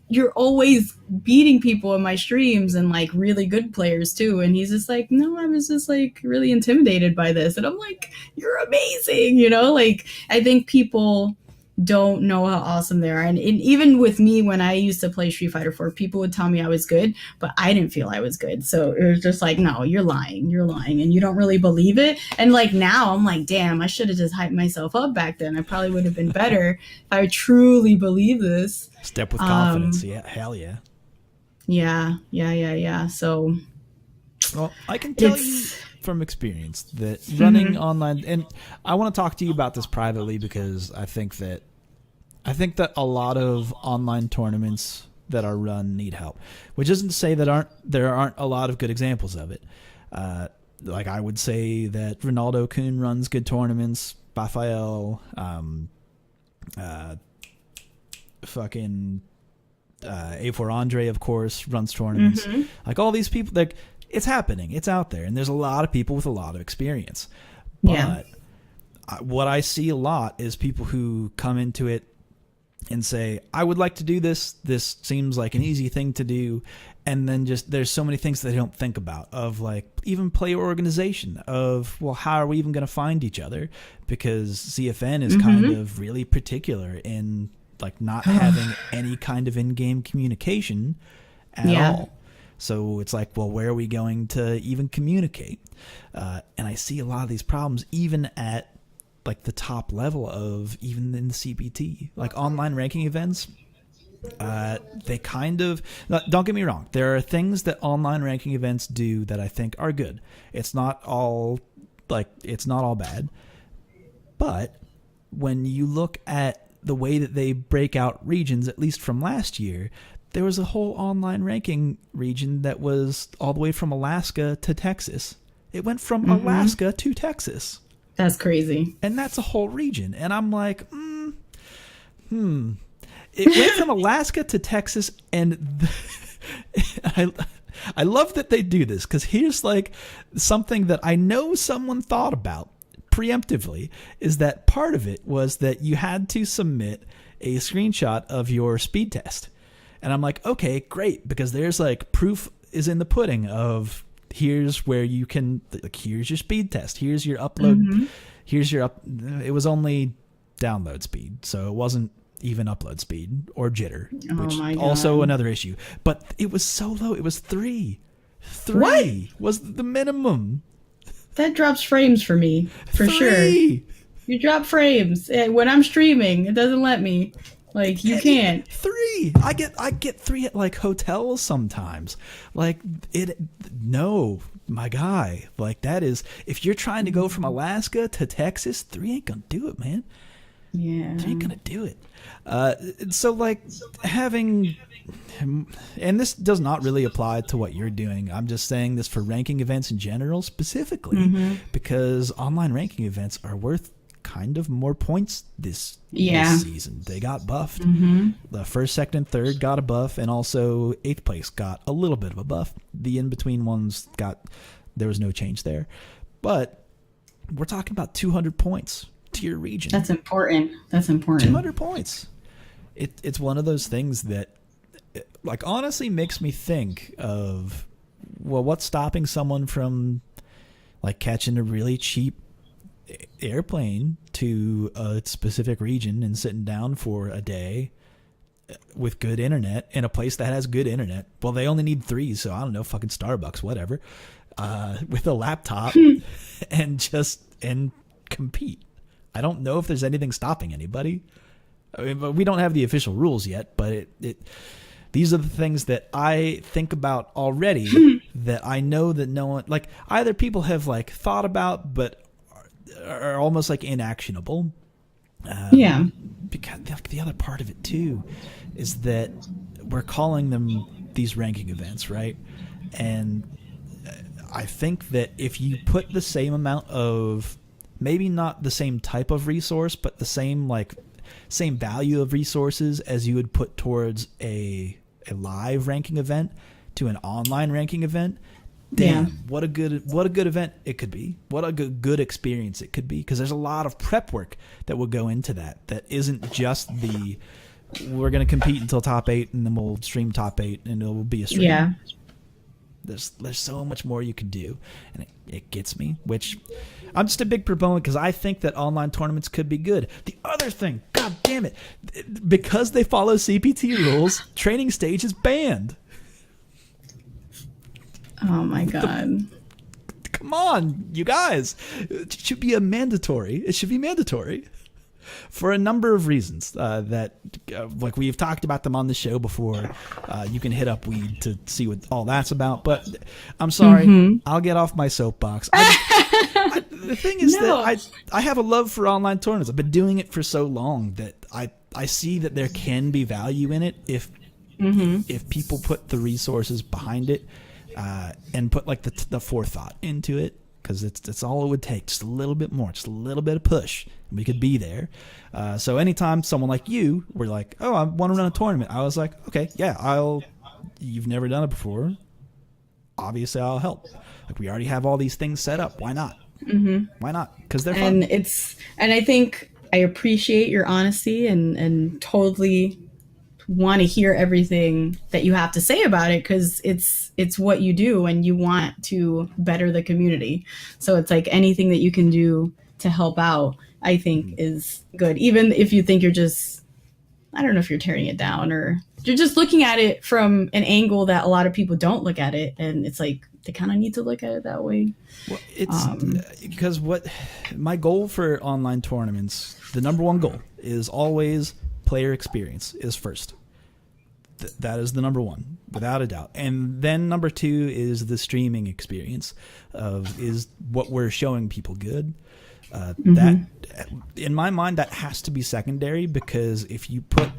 you're always beating people in my streams, and like really good players too. And he's just like, no, I was just like really intimidated by this. And I'm like, you're amazing. You know, like I think people don't know how awesome they are. And even with me, when I used to play Street Fighter 4, people would tell me I was good, but I didn't feel I was good. So it was just like, no, you're lying, and you don't really believe it. And like now I'm like, damn, I should have just hyped myself up back then. I probably would have been better if I truly believe this. Step with confidence. Yeah, hell yeah. Yeah. So, well, I can tell you from experience that running online, and I want to talk to you about this privately, because I think that a lot of online tournaments that are run need help, which isn't to say that there aren't a lot of good examples of it. Like I would say that Ronaldo Kun runs good tournaments, Raphael, A4 Andre, of course, runs tournaments. Like all these people, like it's happening, it's out there, and there's a lot of people with a lot of experience. But what I see a lot is people who come into it and say, I would like to do this. This seems like an easy thing to do. And then just there's so many things that they don't think about, of like even player organization, of, well, how are we even going to find each other? Because CFN is kind of really particular in like not having any kind of in-game communication at all. So it's like, well, where are we going to even communicate? And I see a lot of these problems even at like the top level of even in the CPT, like online ranking events. They kind of, don't get me wrong, there are things that online ranking events do that I think are good. It's not all bad. But when you look at the way that they break out regions, at least from last year, there was a whole online ranking region that was all the way from Alaska to Texas. It went from Alaska to Texas. That's crazy. And that's a whole region. And I'm like, It went from Alaska to Texas, and I love that they do this, because here's like something that I know someone thought about preemptively, is that part of it was that you had to submit a screenshot of your speed test. And I'm like, okay, great, because there's like proof is in the pudding of here's where you can, like, here's your speed test, here's your upload, it was only download speed, so it wasn't even upload speed or jitter, which also another issue. But it was so low, it was 3 was the minimum. that drops frames for me, for sure. 3! You drop frames. When I'm streaming, it doesn't let me. Like, you can't. 3. I get 3 at like hotels sometimes. Like no, my guy. Like that is, if you're trying to go from Alaska to Texas, 3 ain't gonna do it, man. Yeah. 3 ain't gonna do it. So like having, and this does not really apply to what you're doing. I'm just saying this for ranking events in general, specifically because online ranking events are worth kind of more points this season. They got buffed. The first, second, and third got a buff, and also 8th place got a little bit of a buff. The in-between ones there was no change there. But we're talking about 200 points to your region. That's important. 200 points. It's one of those things that, like, honestly makes me think of, well, what's stopping someone from, like, catching a really cheap airplane to a specific region and sitting down for a day with good internet in a place that has good internet. Well, they only need 3, so I don't know, fucking Starbucks, whatever, with a laptop and compete. I don't know if there's anything stopping anybody. I mean, but we don't have the official rules yet, but these are the things that I think about already that I know that no one, like, either people have like thought about but are almost like inactionable. Because the other part of it too is that we're calling them these ranking events, right? And I think that if you put the same amount of, maybe not the same type of resource, but the same value of resources as you would put towards a live ranking event to an online ranking event, damn, what a good event it could be. What a good experience it could be, because there's a lot of prep work that will go into that isn't just we're going to compete until top 8 and then we'll stream top 8 and it'll be a stream. Yeah. There's so much more you can do, and it gets me, which I'm just a big proponent because I think that online tournaments could be good. The other thing, god damn it, because they follow CPT rules, training stage is banned. Oh my god. Come on, you guys. It should be mandatory. It should be mandatory for a number of reasons that, like, we've talked about them on the show before. You can hit up Weed to see what all that's about. But I'm sorry, I'll get off my soapbox. The thing is that I have a love for online tournaments. I've been doing it for so long that I see that there can be value in it if people put the resources behind it. And put like the forethought into it, because it's all it would take, just a little bit more, just a little bit of push, and we could be there. So anytime someone like you were like, "Oh, I want to run a tournament," I was like, "Okay, yeah, you've never done it before. Obviously, I'll help. Like, we already have all these things set up. Why not? Why not? Because they're fun." And I think I appreciate your honesty and totally want to hear everything that you have to say about it, because it's what you do and you want to better the community. So it's like anything that you can do to help out, I think is good. Even if you think you're just, I don't know if you're tearing it down or you're just looking at it from an angle that a lot of people don't look at it. And it's like, they kind of need to look at it that way. Well, it's because what my goal for online tournaments, the number one goal is always player experience is first. That is the number one, without a doubt. And then number 2 is the streaming experience is what we're showing people good. That, in my mind, that has to be secondary, because if you put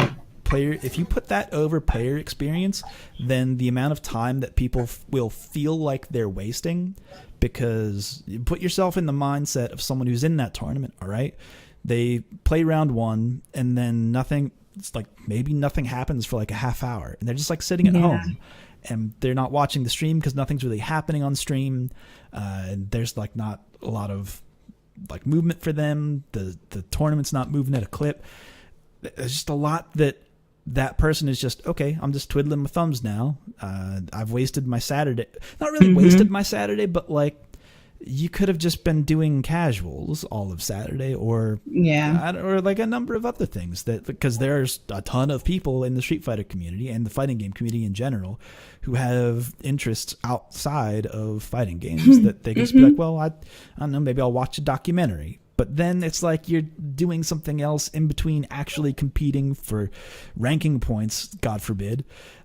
that over player experience, then the amount of time that people will feel like they're wasting, because you put yourself in the mindset of someone who's in that tournament, all right? They play round 1 and then nothing. It's like maybe nothing happens for like a half hour, and they're just like sitting at home, and they're not watching the stream because nothing's really happening on stream. And there's like not a lot of like movement for them. The tournament's not moving at a clip. There's just a lot that person is just, okay, I'm just twiddling my thumbs now. I've wasted my Saturday. Not really wasted my Saturday, but like you could have just been doing casuals all of Saturday, or like a number of other things, that because there's a ton of people in the Street Fighter community and the fighting game community in general who have interests outside of fighting games that they just be like, well, I don't know, maybe I'll watch a documentary. But then it's like you're doing something else in between actually competing for ranking points, God forbid.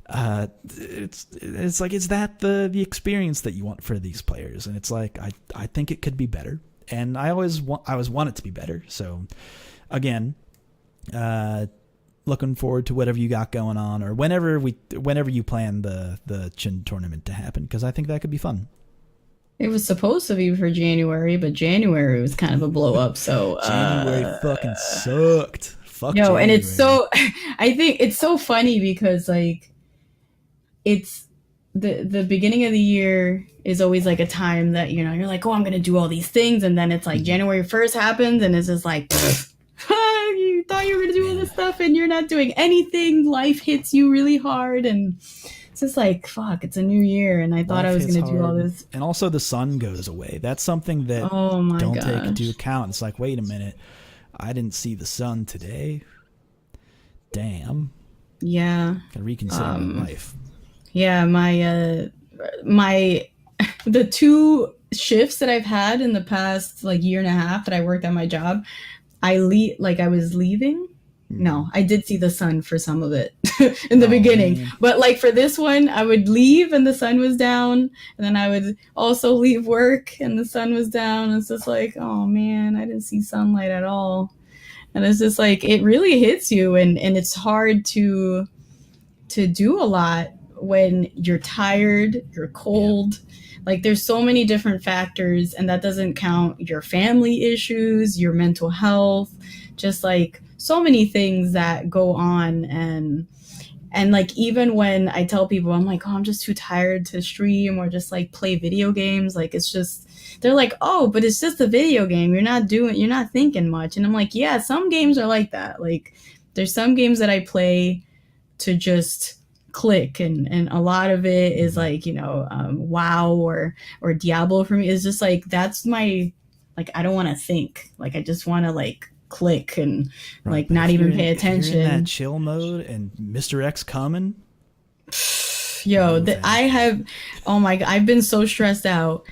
It's like, is that the experience that you want for these players? And it's like, I think it could be better, and I always want it to be better. So again, looking forward to whatever you got going on, or whenever you plan the Chun tournament to happen, because I think that could be fun. It was supposed to be for January, but January was kind of a blow up. So January fucking sucked. Fuck yo, January. And it's so, I think it's so funny because like, it's the beginning of the year is always like a time that, you know, you're like, oh, I'm gonna do all these things, and then it's like January 1st happens, and it's just like, you thought you were gonna do all this stuff, and you're not doing anything. Life hits you really hard, and it's just like, fuck, it's a new year, and I thought I was gonna do all this. And also the sun goes away. That's something that don't take into account. It's like, wait a minute, I didn't see the sun today. Damn. Yeah. Gotta reconsider my life. Yeah, my the 2 shifts that I've had in the past like year and a half that I worked at my job, I was leaving. No, I did see the sun for some of it in the beginning. Man. But like for this one, I would leave and the sun was down, and then I would also leave work and the sun was down. It's just like, oh man, I didn't see sunlight at all. And it's just like, it really hits you, and it's hard to do a lot when you're tired, you're cold. Like there's so many different factors, and that doesn't count your family issues, your mental health, just like so many things that go on. And like, even when I tell people, I'm like, oh, I'm just too tired to stream or just like play video games. Like, it's just, they're like, oh, but it's just a video game. You're not thinking much. And I'm like, yeah, some games are like that. Like there's some games that I play to just click, and a lot of it is like, you know, WoW or Diablo for me is just like, that's my, like, I don't want to think, like I just want to like click and like not even pay attention. If you're in that chill mode and Mr. X coming, yo, I have, oh my god, I've been so stressed out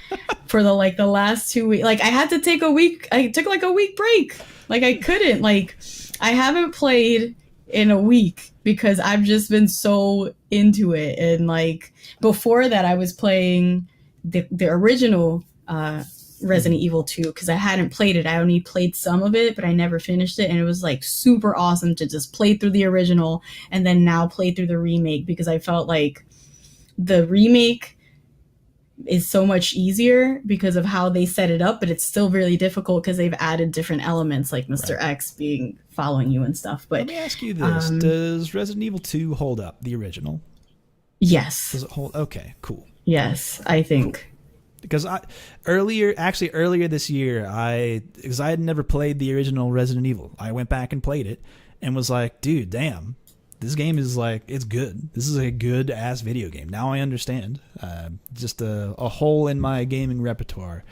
for the last 2 weeks. Like I had to take a week. I took like a week break. Like I couldn't, like I haven't played in a week because I've just been so into it. And like before that, I was playing the original Resident Evil 2 because I hadn't played it. I only played some of it, but I never finished it. And it was like super awesome to just play through the original and then now play through the remake, because I felt like the remake is so much easier because of how they set it up, but it's still really difficult because they've added different elements like Mr. X being following you and stuff. But let me ask you this. Does Resident Evil 2 hold up, the original? Yes. Does it hold? Okay, cool. Yes, I think. Cool. Because earlier this year, because I had never played the original Resident Evil, I went back and played it and was like, dude, damn, this game is like, it's good. This is a good ass video game. Now I understand. Just a hole in my gaming repertoire.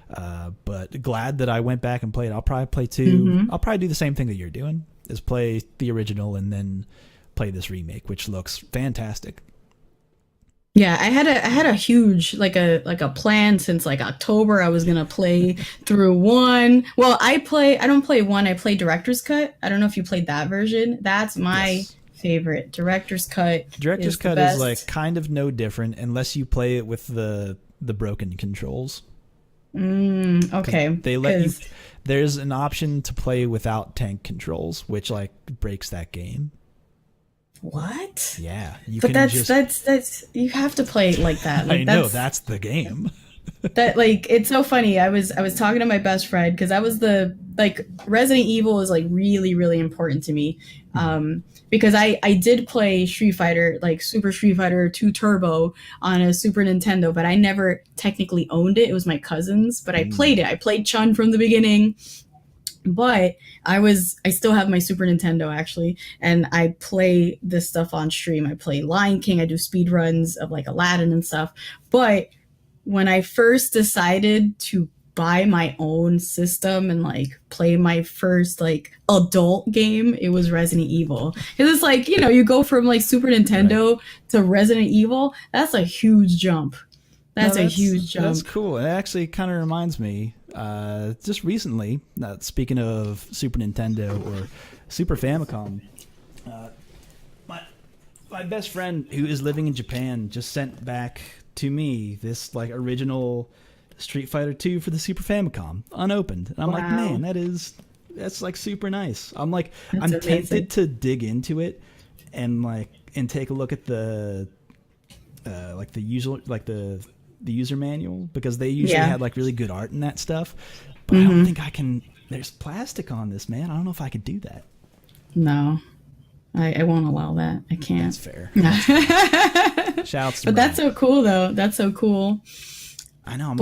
But glad that I went back and played. I'll probably play 2. Mm-hmm. I'll probably do the same thing that you're doing, is play the original and then play this remake, which looks fantastic. Yeah, I had a huge like a plan since like October. I was gonna play through 1. Well, I don't play 1. I play Director's Cut. I don't know if you played that version. That's my favorite. Director's Cut. Director's Cut is like kind of no different unless you play it with the broken controls. Okay. They let you. There's an option to play without tank controls, which like breaks that game. What? Yeah, but that's you have to play it like that. Like, I know that's the game. That like, it's so funny. I was talking to my best friend because I was Resident Evil is like really, really important to me. Because I did play Street Fighter, like Super Street Fighter 2 Turbo on a Super Nintendo, but I never technically owned it. It was my cousin's, but I played it. I played Chun from the beginning. But I still have my Super Nintendo actually, and I play this stuff on stream. I play Lion King. I do speed runs of like Aladdin and stuff. But when I first decided to buy my own system and like play my first like adult game, it was Resident Evil. Because it's like, you know, you go from like Super Nintendo to Resident Evil. That's a huge jump. That's a huge jump. That's cool. It actually kind of reminds me, just recently, speaking of Super Nintendo or Super Famicom, my best friend who is living in Japan just sent back to me this like original Street Fighter 2 for the Super Famicom, unopened. And I'm like, man, that's like super nice. I'm like, I'm tempted to dig into it and take a look at the like the user manual, because they usually had like really good art and that stuff. But I don't think I can. There's plastic on this, man. I don't know if I could do that. No. I won't allow that. I can't. That's fair. Shouts to But that's so cool, though. That's so cool. I know.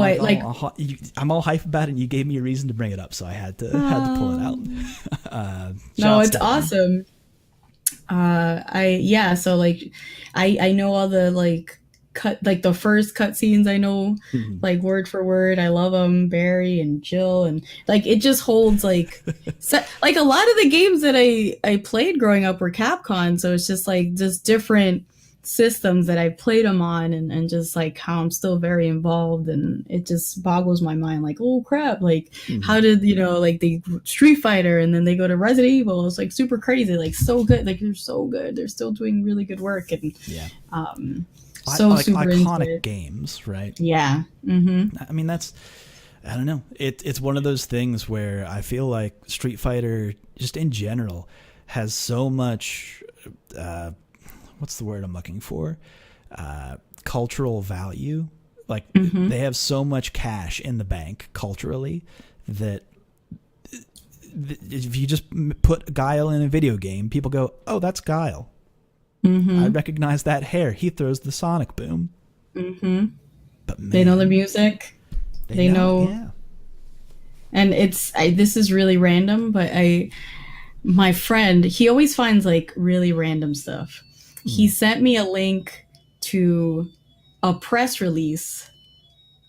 I'm all hype about it, and you gave me a reason to bring it up, so I had to pull it out. No, it's awesome. So like, I know all the like the first cutscenes. I know like word for word. I love them, Barry and Jill, and like it just holds like like a lot of the games that I played growing up were Capcom, so it's just like just different systems that I played them on, and just like how I'm still very involved, and it just boggles my mind like, oh crap, like how did, you know, like the Street Fighter and then they go to Resident Evil, it's like super crazy, like so good, like they're so good, they're still doing really good work, and so like super iconic games, right? Yeah. I mean, I don't know, it's one of those things where I feel like Street Fighter just in general has so much what's the word I'm looking for? Cultural value. Like they have so much cash in the bank culturally that if you just put Guile in a video game, people go, oh, that's Guile. I recognize that hair. He throws the sonic boom. But man, they know the music. They know. Yeah. And this is really random, but my friend, he always finds like really random stuff. He sent me a link to a press release,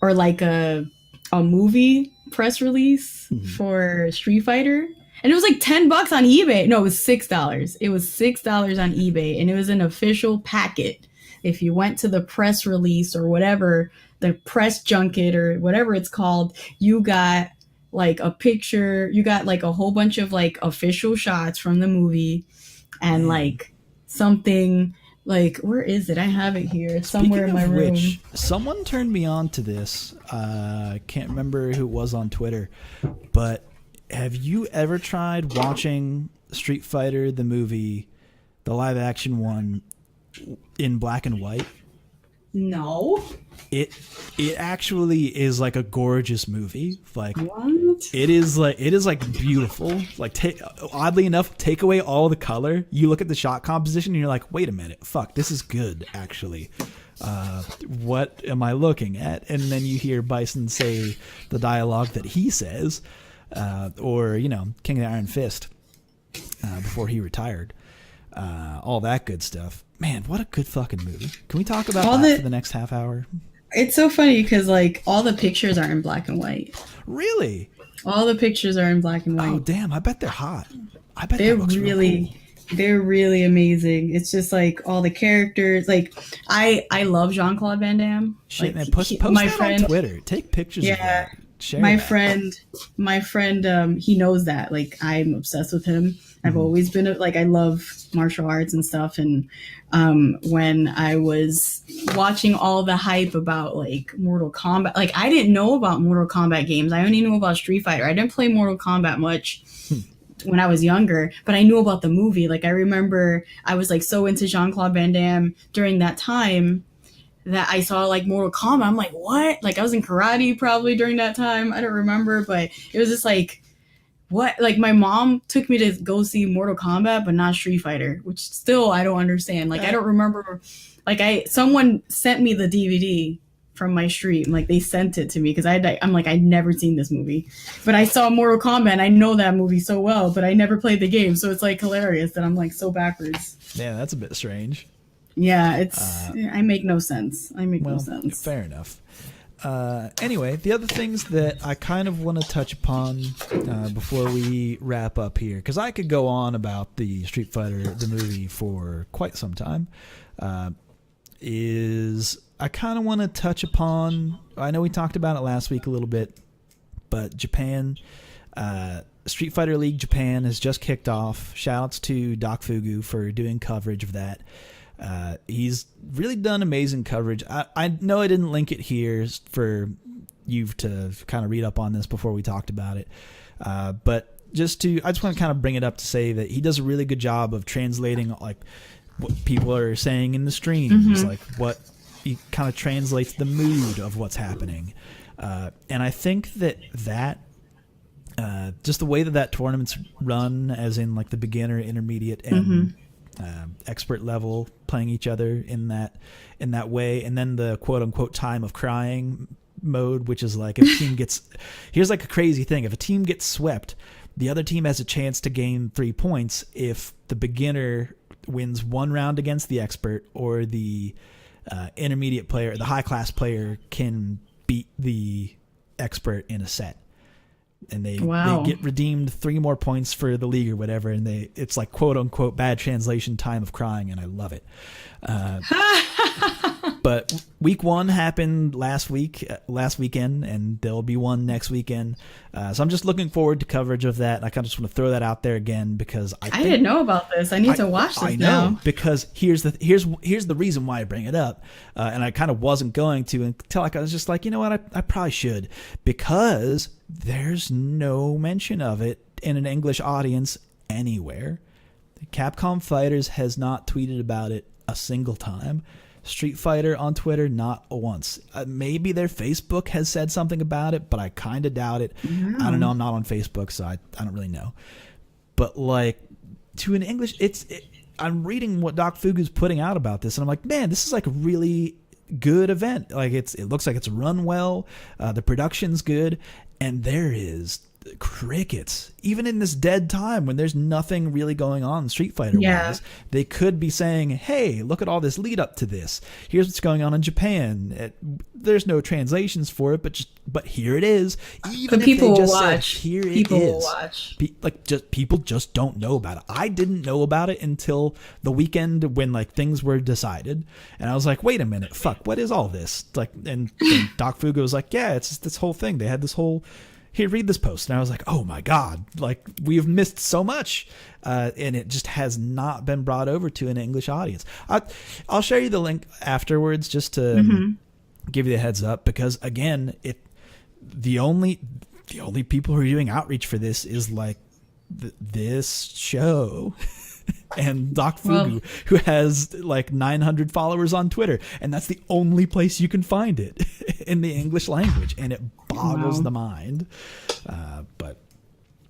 or like a movie press release for Street Fighter. And it was like $10 on eBay. No, it was $6. It was $6 on eBay, and it was an official packet. If you went to the press release or whatever, the press junket or whatever it's called, you got like a picture, you got like a whole bunch of like official shots from the movie, and like something like, where is it? I have it here somewhere in my room. Someone turned me on to this. I can't remember who it was on Twitter, but have you ever tried watching Street Fighter, the movie, the live action one, in black and white? No. It actually is like a gorgeous movie. Like, what? It is like beautiful. Like, oddly enough, take away all the color. You look at the shot composition and you're like, wait a minute, fuck, this is good actually. What am I looking at? And then you hear Bison say the dialogue that he says, or you know, King of the Iron Fist before he retired. All that good stuff. Man, what a good fucking movie. Can we talk about that for the next half hour? It's so funny because like all the pictures are in black and white. Really? All the pictures are in black and white. Oh damn! I bet they're hot. I bet they're that looks really cool. They're really amazing. It's just like all the characters. Like I love Jean-Claude Van Damme. Shit, like, man, post that on Twitter. Take pictures. Yeah. Of that. Share my that. friend, he knows that. Like I'm obsessed with him. I've always been like, I love martial arts and stuff. And when I was watching all the hype about like Mortal Kombat, like I didn't know about Mortal Kombat games. I only knew about Street Fighter. I didn't play Mortal Kombat much when I was younger, but I knew about the movie. Like I remember I was like so into Jean-Claude Van Damme during that time that I saw like Mortal Kombat. I'm like, what? Like I was in karate probably during that time. I don't remember, but it was just like, what? Like my mom took me to go see Mortal Kombat, but not Street Fighter, which still I don't understand. Like I don't remember. Like someone sent me the DVD from my stream. Like they sent it to me because I'm like, I'd never seen this movie, but I saw Mortal Kombat. And I know that movie so well, but I never played the game, so it's like hilarious that I'm like so backwards. Yeah, that's a bit strange. Yeah, it's I make no sense. No sense. Fair enough. Anyway, the other things that I kind of want to touch upon before we wrap up here, because I could go on about the Street Fighter, the movie, for quite some time, is I kind of want to touch upon, I know we talked about it last week a little bit, but Japan, Street Fighter League Japan has just kicked off. Shoutouts to Doc Fugu for doing coverage of that. He's really done amazing coverage. I know I didn't link it here for you to kind of read up on this before we talked about it. But I just want to kind of bring it up to say that he does a really good job of translating like what people are saying in the streams, like what he kind of translates the mood of what's happening. And I think that just the way that tournament's run, as in like the beginner, intermediate, and expert level playing each other in that way, and then the quote unquote time of crying mode, which is like if a team gets, here's like a crazy thing, if a team gets swept, the other team has a chance to gain 3 points if the beginner wins one round against the expert, or the intermediate player, the high class player, can beat the expert in a set. And they get redeemed 3 more points for the league or whatever, and it's like quote unquote bad translation time of crying, and I love it. But week 1 happened last weekend, and there'll be one next weekend. So I'm just looking forward to coverage of that. I kind of just want to throw that out there again because I didn't know about this. I need to watch this now. I know, because here's the reason why I bring it up, and I kind of wasn't going to until I was just like, you know what, I probably should, because there's no mention of it in an English audience anywhere. Capcom Fighters has not tweeted about it a single time. Street Fighter on Twitter, not once. Maybe their Facebook has said something about it, but I kind of doubt it. I don't know. I'm not on Facebook, so I don't really know. But like, to an English, I'm reading what Doc Fugu's putting out about this, and I'm like, man, this is like a really good event. Like it looks like it's run well. The production's good, and there is crickets. Even in this dead time when there's nothing really going on Street Fighter wise, they could be saying, hey, look at all this lead up to this. Here's what's going on in Japan. There's no translations for it, but here it is. Even if people they just will said, watch. here people it is. Will watch. People just don't know about it. I didn't know about it until the weekend when like things were decided, and I was like, wait a minute, fuck, what is all this? Like, and Doc Fugo was like, yeah, it's this whole thing. They had this whole, here, read this post. And I was like, oh my God, like we've missed so much. And it just has not been brought over to an English audience. I'll share you the link afterwards just to give you the heads up, because again, the only people who are doing outreach for this is like this show and Doc Fugu, who has like 900 followers on Twitter, and that's the only place you can find it in the English language, and it boggles the mind. But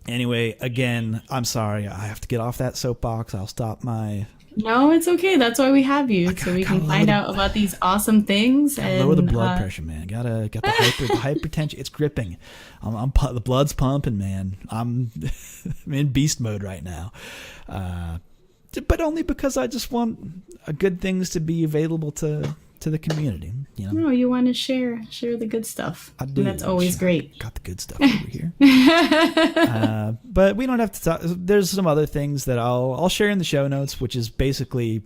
anyway, again, I'm sorry, I have to get off that soapbox. I'll stop my... No, it's okay. That's why we have you, so we can find out about these awesome things. And lower the blood pressure, man. Got the hypertension. It's gripping. The blood's pumping, man. I'm in beast mode right now. But only because I just want good things to be available to the community. You know? No, you want to share the good stuff. I do. And that's always great. Got the good stuff over here. But we don't have to talk. There's some other things that I'll share in the show notes, which is basically,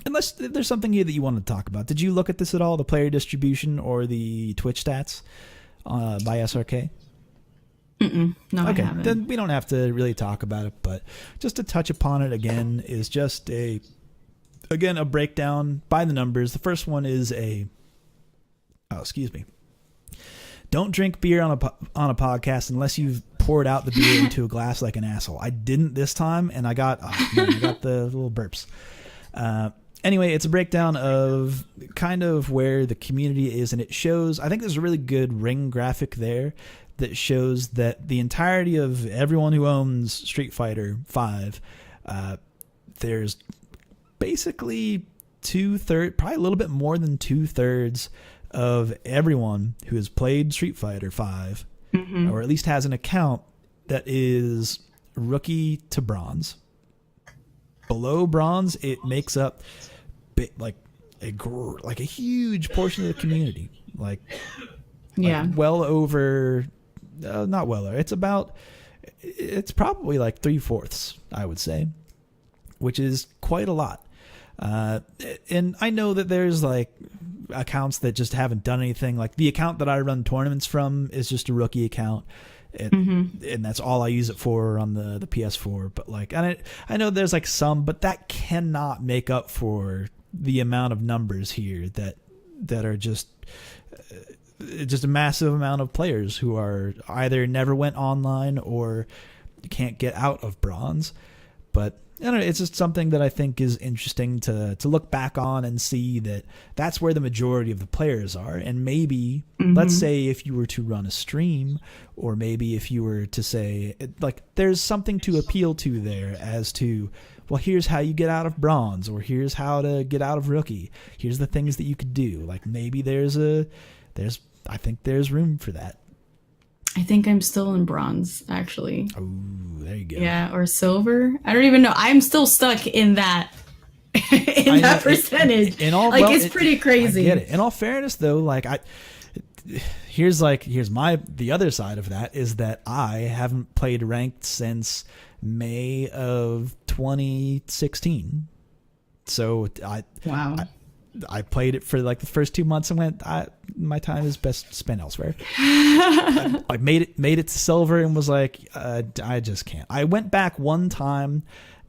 unless there's something here that you want to talk about. Did you look at this at all, the player distribution or the Twitch stats by SRK? No, okay, I haven't. Then we don't have to really talk about it, but just to touch upon it again is just a breakdown by the numbers. The first one is don't drink beer on a podcast unless you've poured out the beer into a glass like an asshole. I didn't this time, and I got the little burps. Anyway, it's a breakdown of kind of where the community is, and it shows, I think there's a really good ring graphic there that shows that the entirety of everyone who owns Street Fighter V, there's basically 2/3, probably a little bit more than 2/3 of everyone who has played Street Fighter V, or at least has an account that is rookie to bronze. Below bronze, it makes up like a huge portion of the community. Like Yeah. Well over, not well over. It's probably like 3/4, I would say, which is quite a lot. And I know that there's like accounts that just haven't done anything. Like the account that I run tournaments from is just a rookie account. And that's all I use it for on the PS4. But like, I know there's like some, but that cannot make up for the amount of numbers here that are just a massive amount of players who are either never went online or can't get out of bronze. But I don't know, it's just something that I think is interesting to look back on and see that that's where the majority of the players are. And maybe, let's say if you were to run a stream, or maybe if you were to say, like, there's something to appeal to there as to, well, here's how you get out of bronze, or here's how to get out of rookie. Here's the things that you could do. Like, maybe I think there's room for that. I think I'm still in bronze, actually. Oh, there you go. Yeah, or silver. I don't even know. I'm still stuck in that that percentage. It's pretty crazy. I get it. In all fairness, though, like here's the other side of that is that I haven't played ranked since May of 2016. So I played it for like the first 2 months and went, my time is best spent elsewhere. I made it to silver and was like, I just can't. I went back one time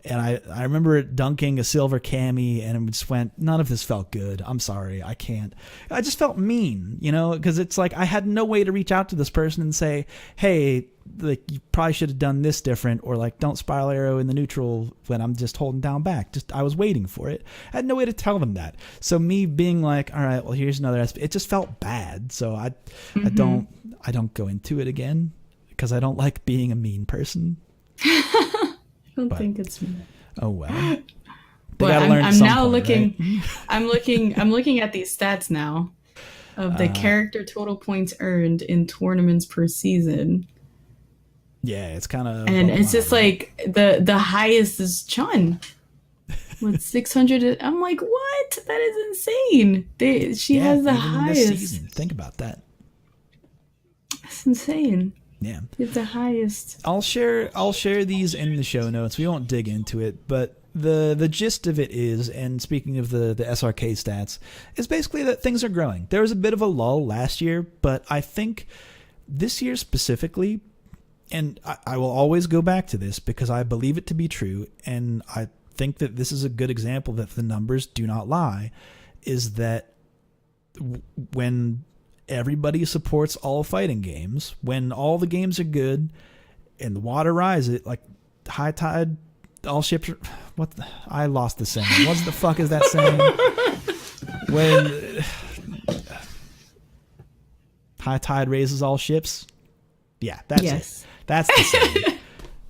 and I remember dunking a silver cami and it just went, none of this felt good. I'm sorry, I can't. I just felt mean, because it's like I had no way to reach out to this person and say, hey, like you probably should have done this different, or like don't spiral arrow in the neutral when I'm just holding down back. I was waiting for it. I had no way to tell them that. So me being like, all right, well here's another SP, it just felt bad. So I don't go into it again because I don't like being a mean person. I don't think it's me. Oh well. But I'm now looking. Right? I'm looking at these stats now of the character total points earned in tournaments per season. Yeah, it's kind of, and it's just like the highest is Chun with 600. I'm like, what? That is insane. She has the highest. This season. Think about that. That's insane. Yeah, it's the highest. I'll share these in the show notes. We won't dig into it, but the gist of it is, and speaking of the SRK stats, is basically that things are growing. There was a bit of a lull last year, but I think this year specifically, and I will always go back to this because I believe it to be true, and I think that this is a good example that the numbers do not lie, is that when everybody supports all fighting games, when all the games are good and the water rises, like high tide, all ships are... I lost the saying. What the fuck is that saying? When high tide raises all ships? Yeah, that's it. That's the saying.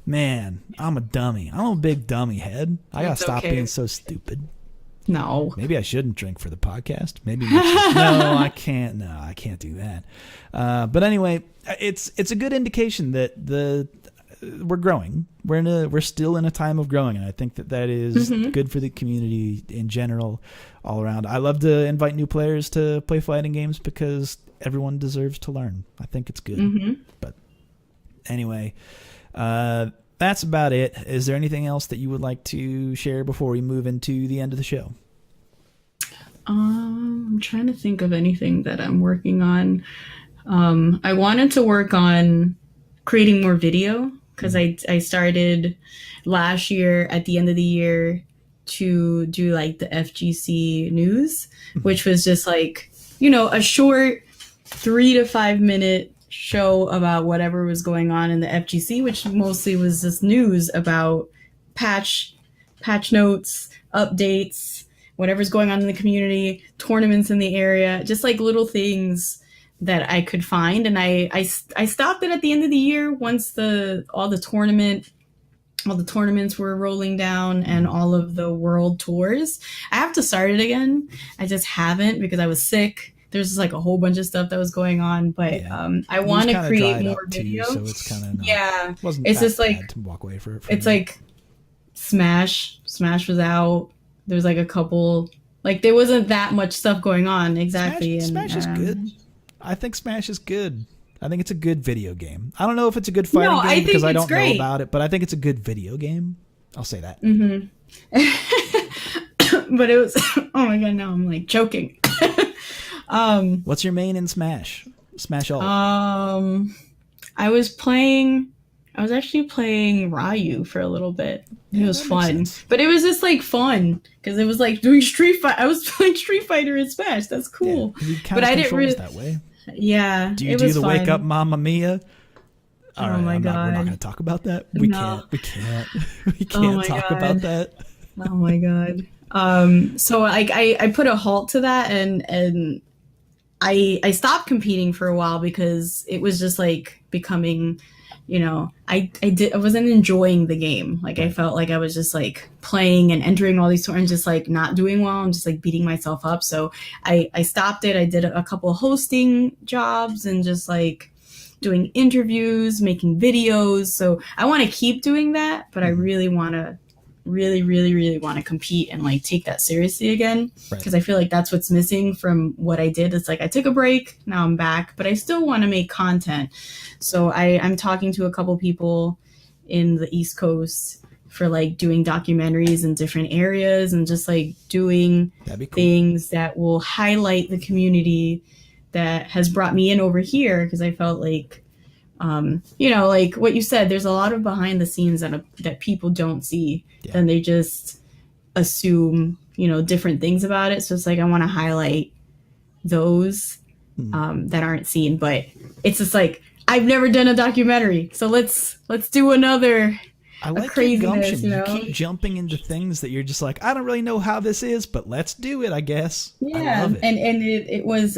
Man, I'm a dummy. I'm a big dummy head. I gotta stop being so stupid. No. Maybe I shouldn't drink for the podcast. Maybe no, I can't. No, I can't do that. But anyway, it's a good indication that we're growing. We're still in a time of growing, and I think that is good for the community in general, all around. I love to invite new players to play fighting games because everyone deserves to learn. I think it's good. But anyway, that's about it. Is there anything else that you would like to share before we move into the end of the show? I'm trying to think of anything that I'm working on. I wanted to work on creating more video because I started last year at the end of the year to do like the FGC news, which was just like, a short 3 to 5 minute show about whatever was going on in the FGC, which mostly was just news about patch notes, updates, whatever's going on in the community, tournaments in the area, just like little things that I could find. And I stopped it at the end of the year once all the tournaments were rolling down and all of the world tours. I have to start it again. I just haven't because I was sick. There's just like a whole bunch of stuff that was going on, but I want to create more videos. So it's kind of it's just like to walk away for it's like Smash was out. There's like a couple, like there wasn't that much stuff going on exactly. Smash is good. I think Smash is good. I think it's a good video game. I don't know if it's a good fighting No, I game think because I it's don't great. know about it, but I think it's a good video game. I'll say that. But it was, oh my god, now I'm like choking. What's your main in Smash? Smash Ult. I was actually playing Ryu for a little bit. It was fun, but it was just like fun because it was like doing Street Fighter. I was playing Street Fighter in Smash. That's cool. Yeah, but I didn't really that way. Yeah. Do you do the wake up Mamma Mia? All right, my god. We're not going to talk about that. We can't. We can't talk about that. Oh my god. So like I put a halt to that and I stopped competing for a while because it was just like becoming, I wasn't enjoying the game. Like I felt like I was just like playing and entering all these tournaments, just like not doing well. I'm just like beating myself up. So I stopped it. I did a couple hosting jobs and just like doing interviews, making videos. So I want to keep doing that, but I really want to really want to compete and like take that seriously again, because I feel like that's what's missing from what I did. It's like I took a break, now I'm back, but I still want to make content. So I'm talking to a couple people in the East Coast for like doing documentaries in different areas and just like doing things that will highlight the community that has brought me in over here, because I felt like like what you said, there's a lot of behind the scenes that people don't see, and they just assume, different things about it. So it's like, I want to highlight those, that aren't seen, but it's just like, I've never done a documentary. So let's do another. I like your gumption. You keep jumping into things that you're just like, I don't really know how this is, but let's do it, I guess. Yeah. I love it. And it was,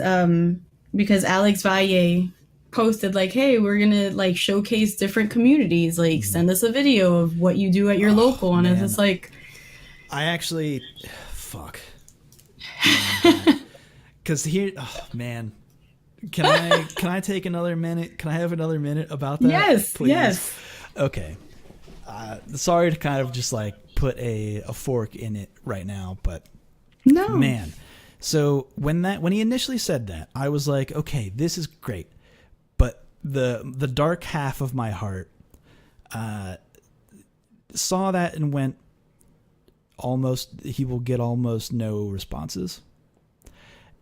because Alex Valle posted like, hey, we're gonna like showcase different communities, like send us a video of what you do at your local, and it's just like, I actually because here, man, can I take another minute? Can I have another minute about that? Yes, please? Yes. Okay. Sorry to kind of just like put a fork in it right now, but no, man. So when he initially said that, I was like, okay, this is great. But the dark half of my heart saw that and went, he will get almost no responses.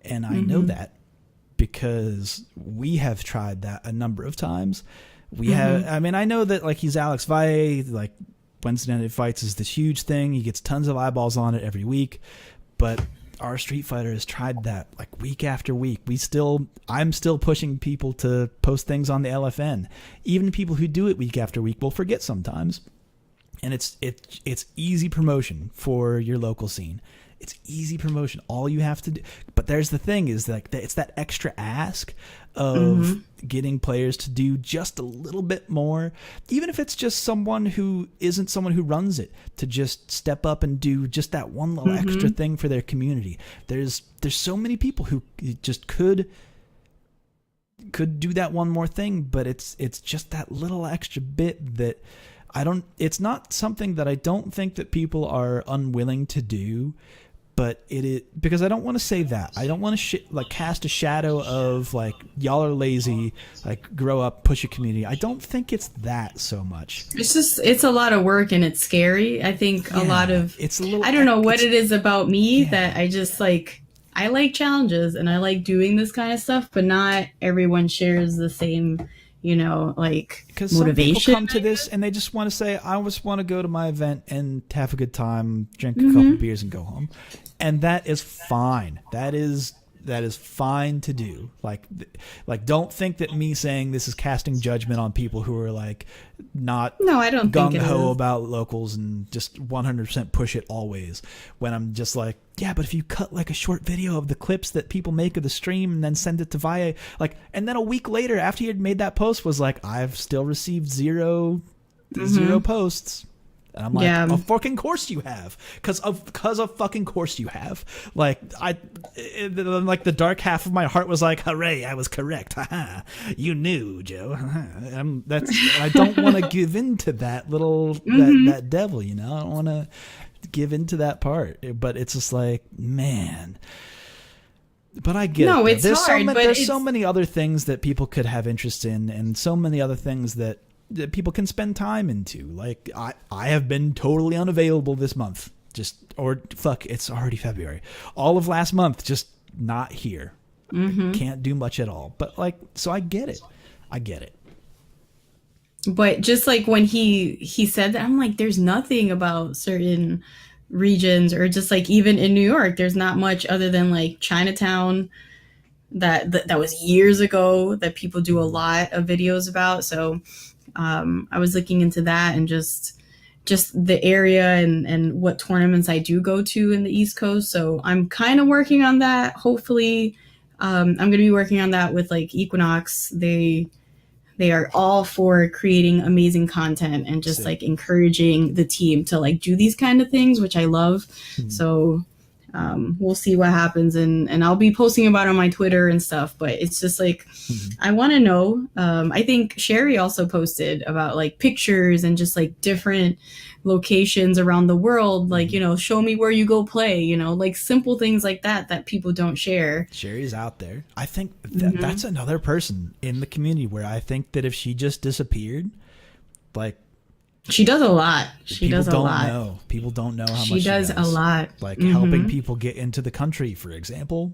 And I know that because we have tried that a number of times. We have, I mean, I know that like he's Alex Valle, like Wednesday Night Fights is this huge thing. He gets tons of eyeballs on it every week, but our Street Fighter has tried that like week after week. I'm still pushing people to post things on the LFN. Even people who do it week after week will forget sometimes. And it's easy promotion for your local scene. It's easy promotion. All you have to do. But there's the thing is like it's that extra ask of getting players to do just a little bit more, even if it's just someone who isn't someone who runs it, to just step up and do just that one little extra thing for their community. There's so many people who just could do that one more thing, but it's just that little extra bit that it's not something that I don't think that people are unwilling to do. But because I don't want to say that. I don't want to cast a shadow of like, y'all are lazy, like grow up, push your community. I don't think it's that so much. It's a lot of work and it's scary. I think a lot of, I don't know what it is about me that I just like, I like challenges and I like doing this kind of stuff, but not everyone shares the same, like because motivation. Some people come to this and they just want to say, I just want to go to my event and have a good time, drink a couple beers and go home. And that is fine. That is fine to do. Like don't think that me saying this is casting judgment on people who are like not I don't think it gung-ho is. about locals and just 100% push it always. When I'm just like, yeah, but if you cut like a short video of the clips that people make of the stream and then send it to Valle, like, and then a week later after he had made that post was like, I've still received zero posts. And I'm like, of fucking course you have, because of fucking course you have. Like like the dark half of my heart was like, hooray, I was correct. Haha, you knew, Joe. I don't want to give in to that little that devil, I don't want to give into that part. But it's just like, man, But I get No, it. it's hard, but there's it's so many other things that people could have interest in, and so many other things that people can spend time into. Like I have been totally unavailable this month. It's already February. All of last month, just not here. Can't do much at all. But so I get it. But just like when he said that, I'm like, there's nothing about certain regions, or just like even in New York, there's not much other than like Chinatown that was years ago that people do a lot of videos about. So I was looking into that, and just the area and what tournaments I do go to in the East Coast. So I'm kind of working on that. Hopefully, I'm going to be working on that with like EQNX. They are all for creating amazing content and just like encouraging the team to like do these kind of things, which I love. So we'll see what happens, and I'll be posting about it on my Twitter and stuff. But it's just like, I want to know. I think Sherry also posted about like pictures and just like different locations around the world, like, show me where you go play, like simple things like that people don't share. Sherry's out there. I think that's another person in the community where I think that if she just disappeared, like, she does a lot. People don't know how much she does a lot. Like helping people get into the country, for example,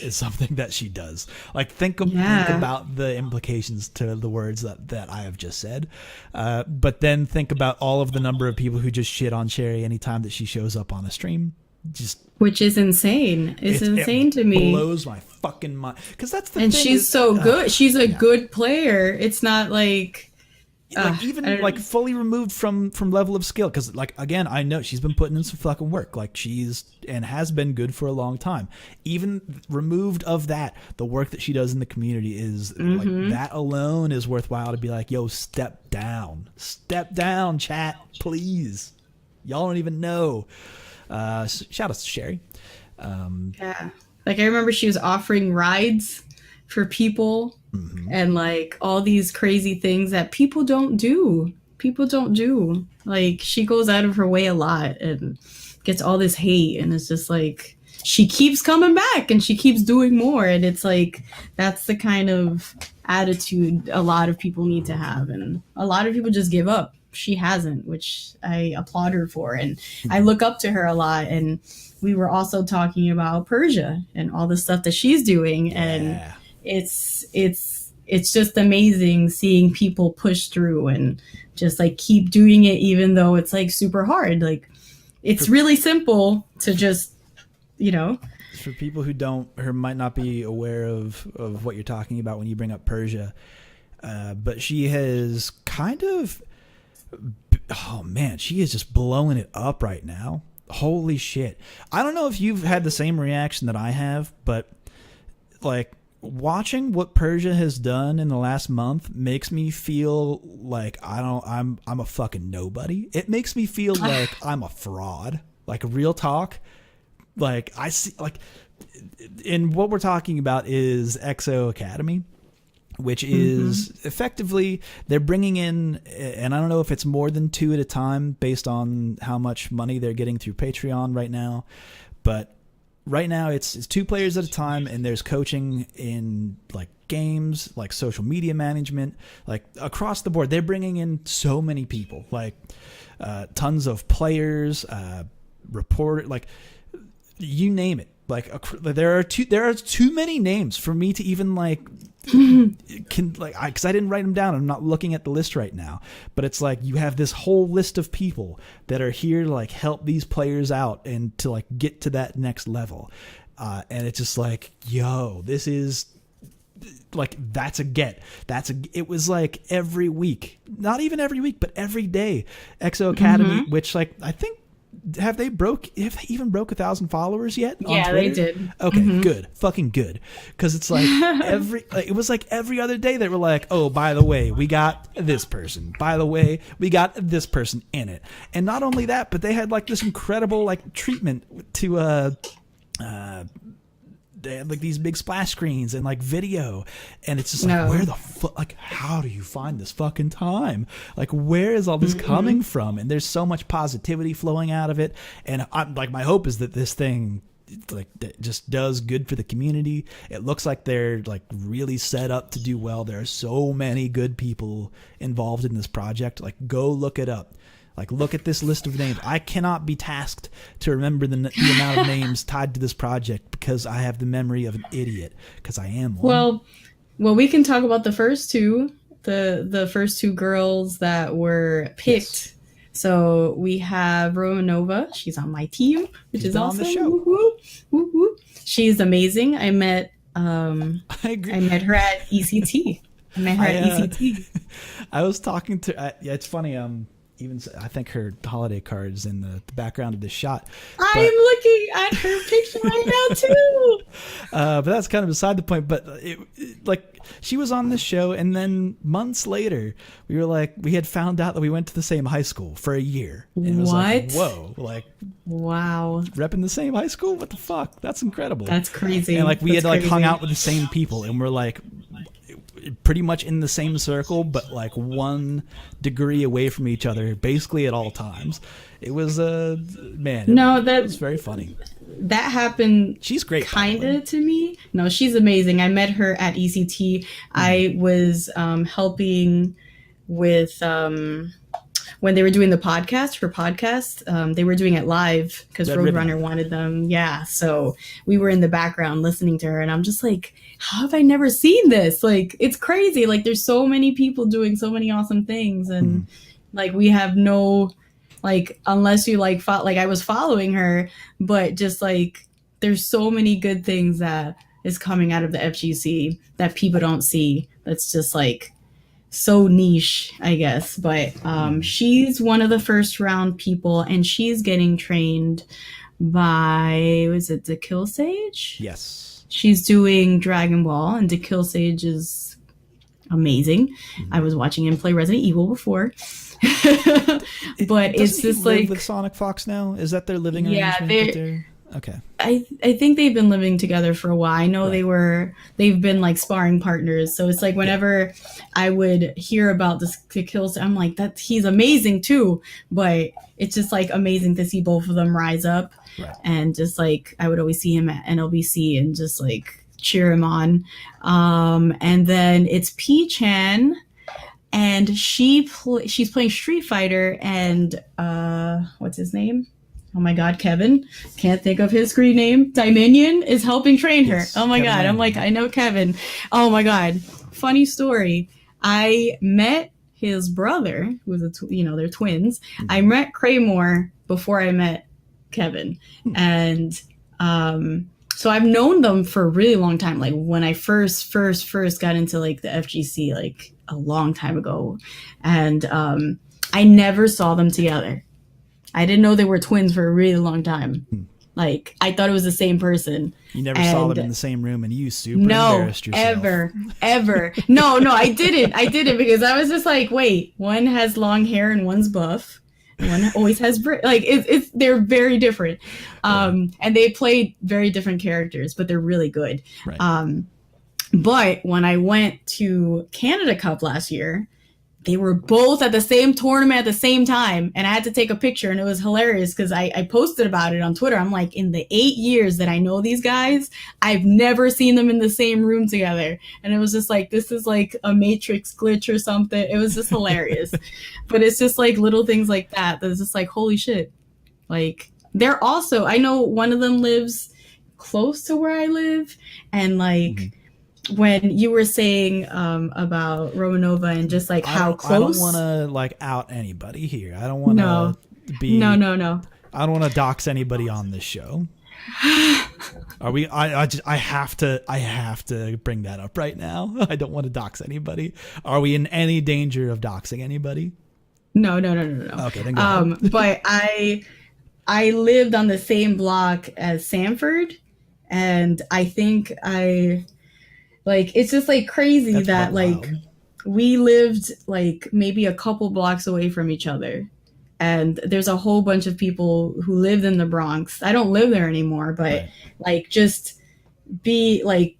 is something that she does. Like think about the implications to the words that I have just said. But then think about all of the number of people who just shit on Sherry anytime that she shows up on a stream. Which is insane. It's insane to me. It blows my fucking mind. Because that's the thing. And she's so good. She's a good player. It's not like... fully removed from level of skill, because again, I know she's been putting in some fucking work, and has been good for a long time. Even removed of that, the work that she does in the community is that alone is worthwhile to be like, yo, step down, chat, please. Y'all don't even know. Shout out to Sherry. I remember she was offering rides for people. And like all these crazy things that people don't do. Like she goes out of her way a lot and gets all this hate, and it's just like she keeps coming back and she keeps doing more, and it's like that's the kind of attitude a lot of people need to have, and a lot of people just give up. She hasn't, which I applaud her for, and I look up to her a lot. And we were also talking about Persia and all the stuff that she's doing, and it's just amazing seeing people push through and just like keep doing it, even though it's like super hard. Like it's really simple to just, For people who might not be aware of what you're talking about when you bring up Persia, but she has kind of, she is just blowing it up right now. Holy shit. I don't know if you've had the same reaction that I have, but like, watching what Persia has done in the last month makes me feel like I'm a fucking nobody. It makes me feel like I'm a fraud. Like real talk. Like I see, like, and what we're talking about is EXO Academy, which is effectively they're bringing in, and I don't know if it's more than 2 at a time based on how much money they're getting through Patreon right now, but right now it's 2 players at a time, and there's coaching in like games, like social media management, like across the board. They're bringing in so many people, like tons of players, reporter, like you name it. Like there are too many names for me to even like because I didn't write them down. I'm not looking at the list right now, but it's like you have this whole list of people that are here to like help these players out and to like get to that next level. And it's just like, yo, this is like, it was like every week, not even every week, but every day, EXO Academy, which like, I think, have they even broke 1,000 followers yet on Twitter? They did. Okay, good. Fucking good. Because it's like it was like every other day they were like, oh, by the way, we got this person. By the way, we got this person in it. And not only that, but they had like this incredible like treatment to they had like these big splash screens and like video, and it's just like, where the fuck, like, how do you find this fucking time? Like, where is all this coming from? And there's so much positivity flowing out of it, and I'm like, my hope is that this thing just does good for the community. It looks like they're like really set up to do well. There are so many good people involved in this project. Like, go look it up. Like, look at this list of names. I cannot be tasked to remember the amount of names tied to this project because I have the memory of an idiot, because I am one. Well, we can talk about the first two, the first two girls that were picked. Yes. So we have Romanova. She's on my team, which is awesome. On the show. Woo-hoo. Woo-hoo. She's amazing. I met her at ECT. I was talking to. Yeah, it's funny. I think her holiday card is in the background of this shot. I'm looking at her picture right now too. But that's kind of beside the point. But like, she was on this show, and then months later, we had found out that we went to the same high school for a year. And it was like, whoa, like, wow, repping the same high school? What the fuck? That's incredible. That's crazy. And like, we had like hung out with the same people, and we're like, pretty much in the same circle, but like 1 degree away from each other, basically at all times. It was that was very funny. That happened. She's great, kinda to me. No, she's amazing. I met her at ECT. I was helping with when they were doing the podcast for podcast. They were doing it live because Roadrunner wanted them. Yeah, so we were in the background listening to her, and I'm just like, how have I never seen this? Like, it's crazy. Like, there's so many people doing so many awesome things, and like, we have no, like, unless you like I was following her, but just like, there's so many good things that is coming out of the FGC that people don't see. That's just like so niche, I guess. But she's one of the first round people, and she's getting trained by, was it the Kill Sage? Yes. She's doing Dragon Ball, and Kill Sage is amazing. I was watching him play Resident Evil before. But it's just like with Sonic Fox now. Is that their living arrangement? Yeah, okay. I think they've been living together for a while. I know they've been like sparring partners. So it's like whenever I would hear about this Kill Sage, I'm like, he's amazing too. But it's just like amazing to see both of them rise up. Right. And just like, I would always see him at NLBC and just like cheer him on. And then it's P-Chan, and she's playing Street Fighter, and what's his name? Oh my God, Kevin. Can't think of his screen name. Dominion is helping train her. Yes, oh my God. I'm like, I know Kevin. Oh my God. Funny story. I met his brother, who's they're twins. Mm-hmm. I met Kraymore before I met Kevin. And so I've known them for a really long time. Like when I first got into like the FGC, like a long time ago. And I never saw them together. I didn't know they were twins for a really long time. Like, I thought it was the same person. You never saw them in the same room, and you super embarrassed yourself. Ever. No, I didn't because I was just like, wait, one has long hair and one's buff. One always has they're very different. And they played very different characters, but they're really good. Right. But when I went to Canada Cup last year, they were both at the same tournament at the same time, and I had to take a picture, and it was hilarious because I posted about it on Twitter. I'm like, in the 8 years that I know these guys, I've never seen them in the same room together. And it was just like, this is like a Matrix glitch or something. It was just hilarious. But it's just like little things like that that's just like, holy shit. Like, they're also, I know one of them lives close to where I live, and like, when you were saying about Romanova and just like how close. I don't want to like out anybody here. I don't want to be. No. I don't want to dox anybody on this show. Are we? I have to bring that up right now. I don't want to dox anybody. Are we in any danger of doxing anybody? No. Okay, then go ahead. But I lived on the same block as Sanford, and I think like, it's just like crazy. That's that like wild. We lived like maybe a couple blocks away from each other, and there's a whole bunch of people who lived in the Bronx. I don't live there anymore, but like, just be like,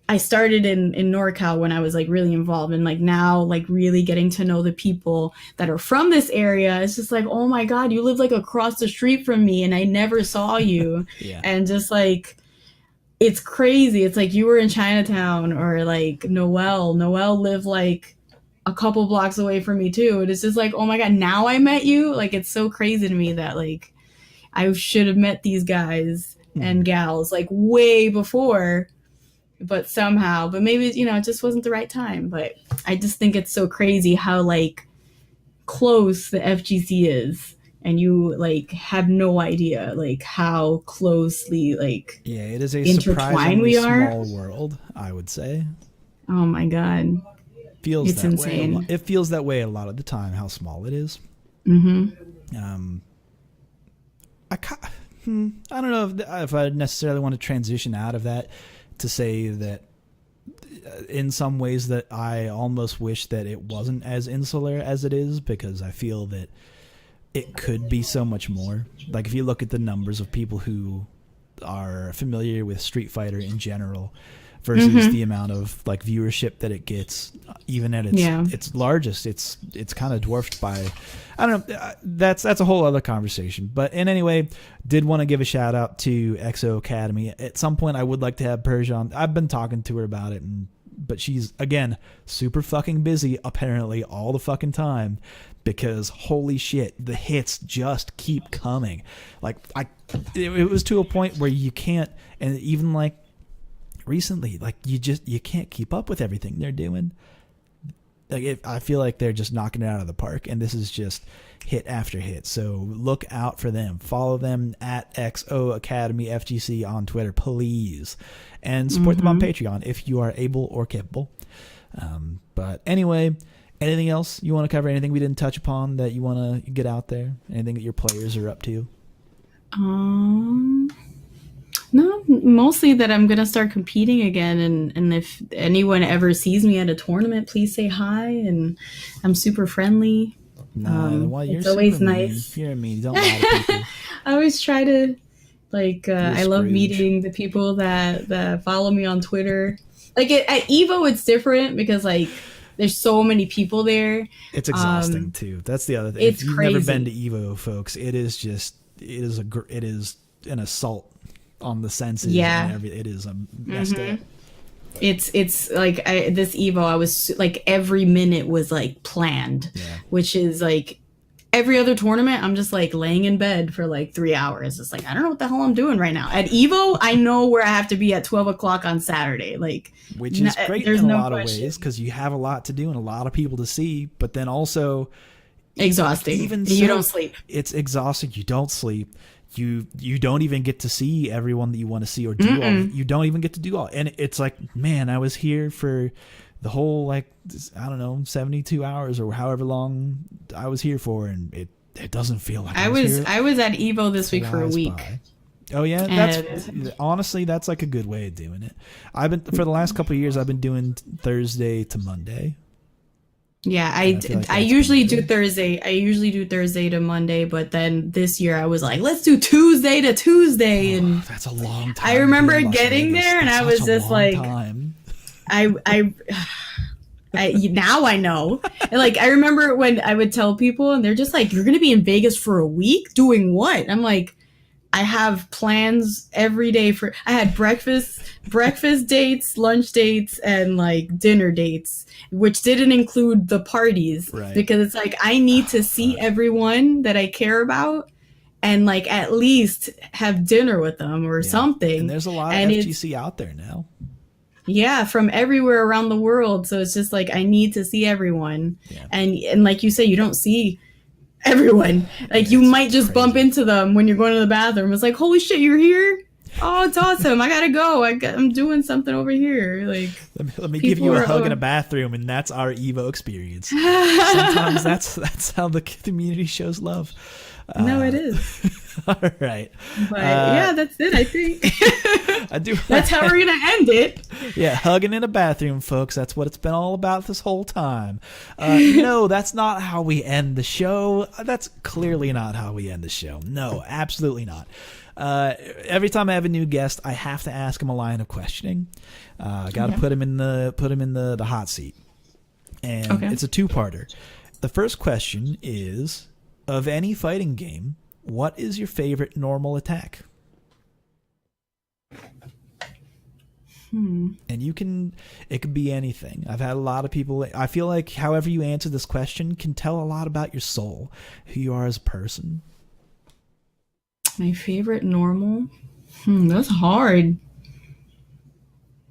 I started in NorCal when I was like really involved, and like now like really getting to know the people that are from this area. It's just like, oh my God, you live like across the street from me and I never saw you. Yeah. And just like, it's crazy. It's like you were in Chinatown, or like Noel lived like a couple blocks away from me too. And it's just like, oh my God, now I met you. Like, it's so crazy to me that like I should have met these guys and gals like way before. But somehow, but maybe, you know, it just wasn't the right time. But I just think it's so crazy how like close the FGC is, and you like have no idea like how closely like it is a intertwined surprisingly we are. small world, I would say. Oh my God, It's that insane. way. It feels that way a lot of the time. How small it is. I don't know if I necessarily want to transition out of that to say that in some ways that I almost wish that it wasn't as insular as it is, because I feel that it could be so much more. Like if you look at the numbers of people who are familiar with Street Fighter in general versus the amount of like viewership that it gets, even at its largest, it's kind of dwarfed by, I don't know. That's a whole other conversation. But in any way, did want to give a shout out to XO Academy. At some point, I would like to have Persia on. I've been talking to her about it, but she's again super fucking busy apparently all the fucking time, because holy shit, the hits just keep coming. Like it was to a point where you can't, and even like recently, like you can't keep up with everything they're doing. Like I feel like they're just knocking it out of the park, and this is just hit after hit. So look out for them. Follow them at XO Academy FGC on Twitter, please, and support them on Patreon if you are able or capable. But anyway, anything else you want to cover? Anything we didn't touch upon that you want to get out there? Anything that your players are up to? No, mostly that I'm gonna start competing again, and if anyone ever sees me at a tournament, please say hi, and I'm super friendly. It's always nice. You're mean. Don't lie to people. I always try to like. I love meeting the people that follow me on Twitter. Like at Evo, it's different because like there's so many people there. It's exhausting too. That's the other thing. It's if you've crazy. never been to Evo, folks, it is an assault on the senses. Yeah. And it is a messed up. It's like this Evo, I was like every minute was like planned, which is like every other tournament I'm just like laying in bed for like 3 hours. It's like I don't know what the hell I'm doing right now. At Evo, I know where I have to be at 12 o'clock on Saturday, like, which is great in a lot of ways, because you have a lot to do and a lot of people to see, but then also exhausting. Even you don't sleep. It's exhausting. You don't sleep. You don't even get to see everyone that you want to see or do all. You don't even get to do all. And it's like, man, I was here for the whole, like, I don't know, 72 hours or however long I was here for, and it doesn't feel like I was at Evo this week for a week. By. Oh yeah, that's honestly that's like a good way of doing it. I've been for the last couple of years I've been doing Thursday to Monday. Yeah, I usually do Thursday. I usually do Thursday to Monday, but then this year I was like, let's do Tuesday to Tuesday, and that's a long time. I remember getting there, and I was just like, I now I know. And like I remember when I would tell people, and they're just like, "You're gonna be in Vegas for a week doing what?" And I'm like, I have plans every day I had breakfast dates, lunch dates, and like dinner dates, which didn't include the parties, because it's like I need to see everyone that I care about and like at least have dinner with them or something. And there's a lot of FGC out there now. Yeah, from everywhere around the world. So it's just like I need to see everyone. Yeah. And like you say, you don't see everyone. Like you might just bump into them when you're going to the bathroom. It's like, holy shit, you're here? Oh, it's awesome. I gotta go. I'm doing something over here. Like, let me give you a hug in a bathroom, and that's our Evo experience. Sometimes that's how the community shows love. No, it is. All right. But yeah, that's it, I think. I do. That's how we're going to end it. Yeah, hugging in a bathroom, folks. That's what it's been all about this whole time. No, that's not how we end the show. That's clearly not how we end the show. No, absolutely not. Every time I have a new guest, I have to ask him a line of questioning. I got to put him in the hot seat, and it's a two-parter. The first question is, of any fighting game, what is your favorite normal attack? And it could be anything. I've had a lot of people, I feel like however you answer this question can tell a lot about your soul, who you are as a person. My favorite normal? That's hard.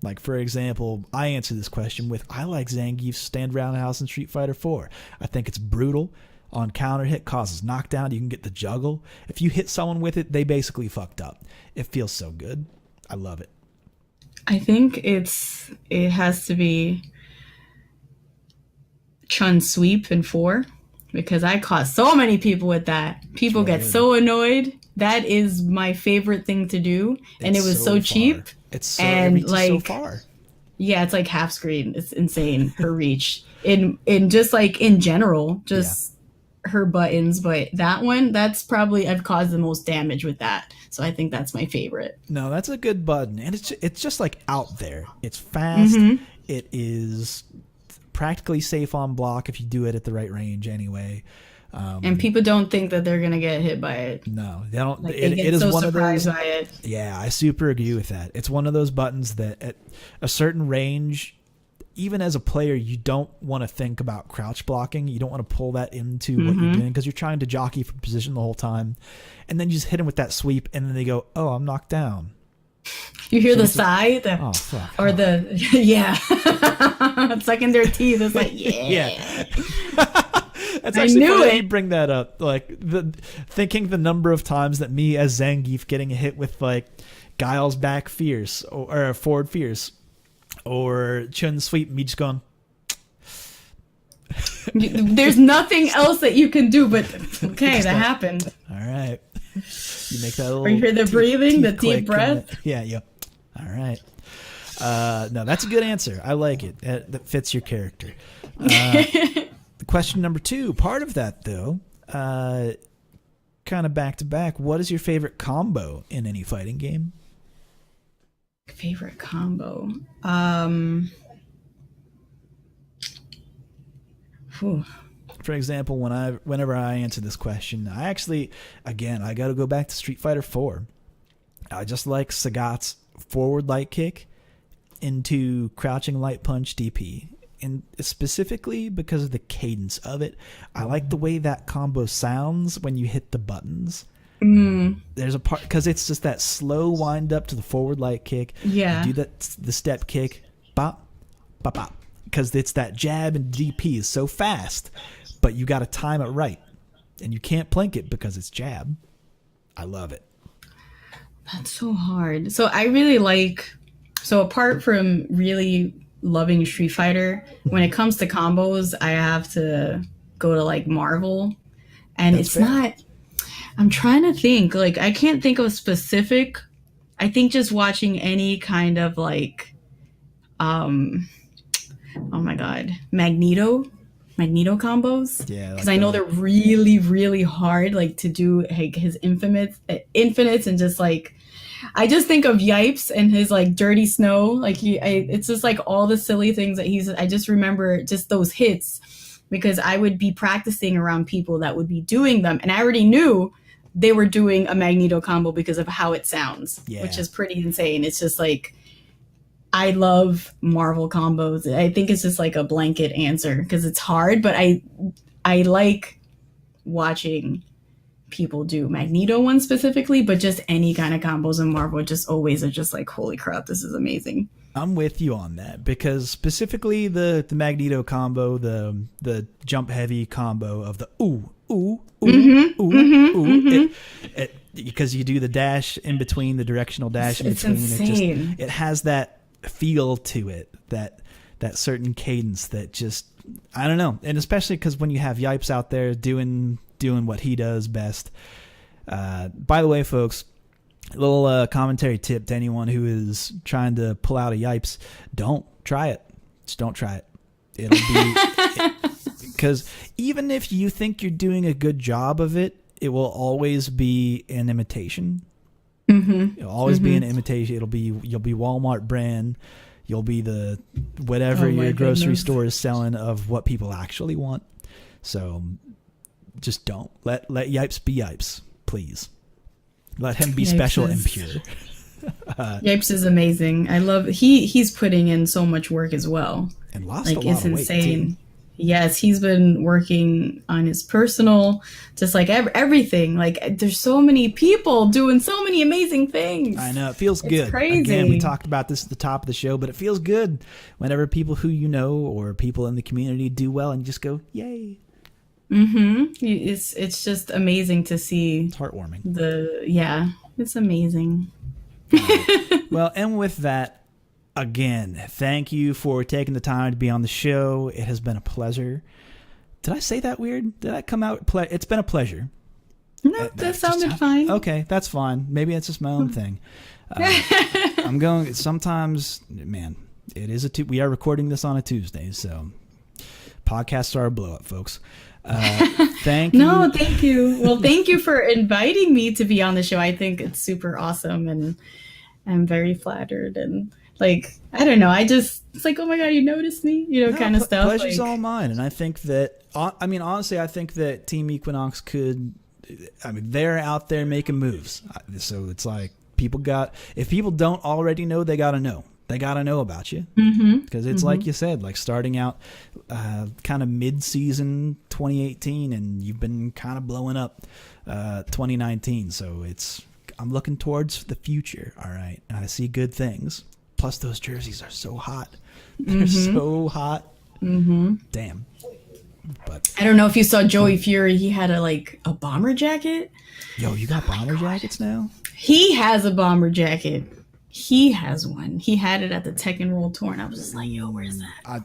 Like, for example, I answer this question with, I like Zangief's stand roundhouse in Street Fighter 4. I think it's brutal. On counter hit, causes knockdown. You can get the juggle. If you hit someone with it, they basically fucked up. It feels so good. I love it. I think it has to be Chun sweep in 4, because I caught so many people with that. People get so annoyed. That is my favorite thing to do, and it was so cheap. It's so far. Yeah, it's like half screen. It's insane, her reach. In just like in general, her buttons, but that one, that's probably, I've caused the most damage with that. So I think that's my favorite. No, that's a good button. And it's just like out there. It's fast. It is practically safe on block if you do it at the right range anyway. And people don't think that they're going to get hit by it. No, they don't. Like, it is one of those. By it. Yeah, I super agree with that. It's one of those buttons that at a certain range, even as a player, you don't want to think about crouch blocking. You don't want to pull that into what you're doing because you're trying to jockey for position the whole time. And then you just hit them with that sweep, and then they go, oh, I'm knocked down. You hear the sigh? It's like in their teeth. It's like, yeah. That's actually funny that you bring that up. Like, thinking the number of times that me as Zangief getting hit with, like, Guile's back fierce or forward fierce or Chun sweep, me just going. There's nothing else that you can do, but okay, that happened. All right. You make that a little. Or you hear the breathing, the deep breath. Yeah. All right. No, that's a good answer. I like it. That fits your character. Question number 2, part of that though, kind of back to back. What is your favorite combo in any fighting game? Favorite combo? For example, whenever I answer this question, I actually, again, I got to go back to Street Fighter 4. I just like Sagat's forward light kick into crouching light punch DP. And specifically because of the cadence of it, I like the way that combo sounds when you hit the buttons. There's a part, because it's just that slow wind up to the forward light kick. Yeah. You do the step kick, bop, bop, bop. Because it's that jab and DP is so fast, but you got to time it right. And you can't plink it because it's jab. I love it. That's so hard. So I really apart from really loving Street Fighter, when it comes to combos, I have to go to like Marvel, and That's fair. Not. I'm trying to think. Like, I can't think of a specific. I think just watching any kind of like, oh my god, Magneto combos. Yeah, because I know they're really, really hard, like to do like his infinites, and just like. I just think of Yipes and his like dirty snow. Like it's just like all the silly things that I just remember just those hits because I would be practicing around people that would be doing them. And I already knew they were doing a Magneto combo because of how it sounds, which is pretty insane. It's just like, I love Marvel combos. I think it's just like a blanket answer because it's hard, but I like watching people do Magneto one specifically, but just any kind of combos in Marvel just always are just like, holy crap, this is amazing. I'm with you on that because specifically the Magneto combo, the jump heavy combo of the because you do the dash in between, the directional dash in between. Insane. It has that feel to it, that certain cadence that just, I don't know. And especially because when you have Yipes out there doing what he does best, By the way, folks, a little commentary tip to anyone who is trying to pull out a yipes. Don't try it. Just don't try it. It'll be... Because even if you think you're doing a good job of it, it will always be an imitation. Mm-hmm. It'll always be an imitation. You'll be Walmart brand. You'll be the whatever your grocery store is selling of what people actually want. So just don't let Yipes be Yipes, please. Let him be special and pure. Yipes is amazing. I love he's putting in so much work as well. And lost a lot of weight, insane. Too. Yes, he's been working on his personal, just like everything. Like, there's so many people doing so many amazing things. I know, it feels good. Crazy. Again, we talked about this at the top of the show, but it feels good whenever people who you know or people in the community do well and you just go, yay. Mm-hmm. It's just amazing to see. It's heartwarming. It's amazing. Well, and with that, again, thank you for taking the time to be on the show. It has been a pleasure. Did I say that weird? Did that come out? It's been a pleasure. No, that sounded fine. Okay, that's fine. Maybe it's just my own thing. I'm going. Sometimes, man, it is we are recording this on a Tuesday, so podcasts are a blow up, folks. Thank you. No, thank you. Well, thank you for inviting me to be on the show. I think it's super awesome, and I'm very flattered. And like, I don't know, it's like, oh my God, you noticed me, kind of stuff. Pleasure's all mine. And I think that, honestly, I think that Team Equinox they're out there making moves. So it's like, if people don't already know, they got to know. They got to know about you. Because it's like you said, like starting out kind of mid-season 2018, and you've been kind of blowing up 2019. So I'm looking towards the future, all right? And I see good things. Plus, those jerseys are so hot. They're so hot. Damn. But I don't know if you saw Joey Fury. He had a bomber jacket. Yo, you got bomber jackets now? He has a bomber jacket. He has one. He had it at the Tech and Roll tour, and I was just like, yo, where's that?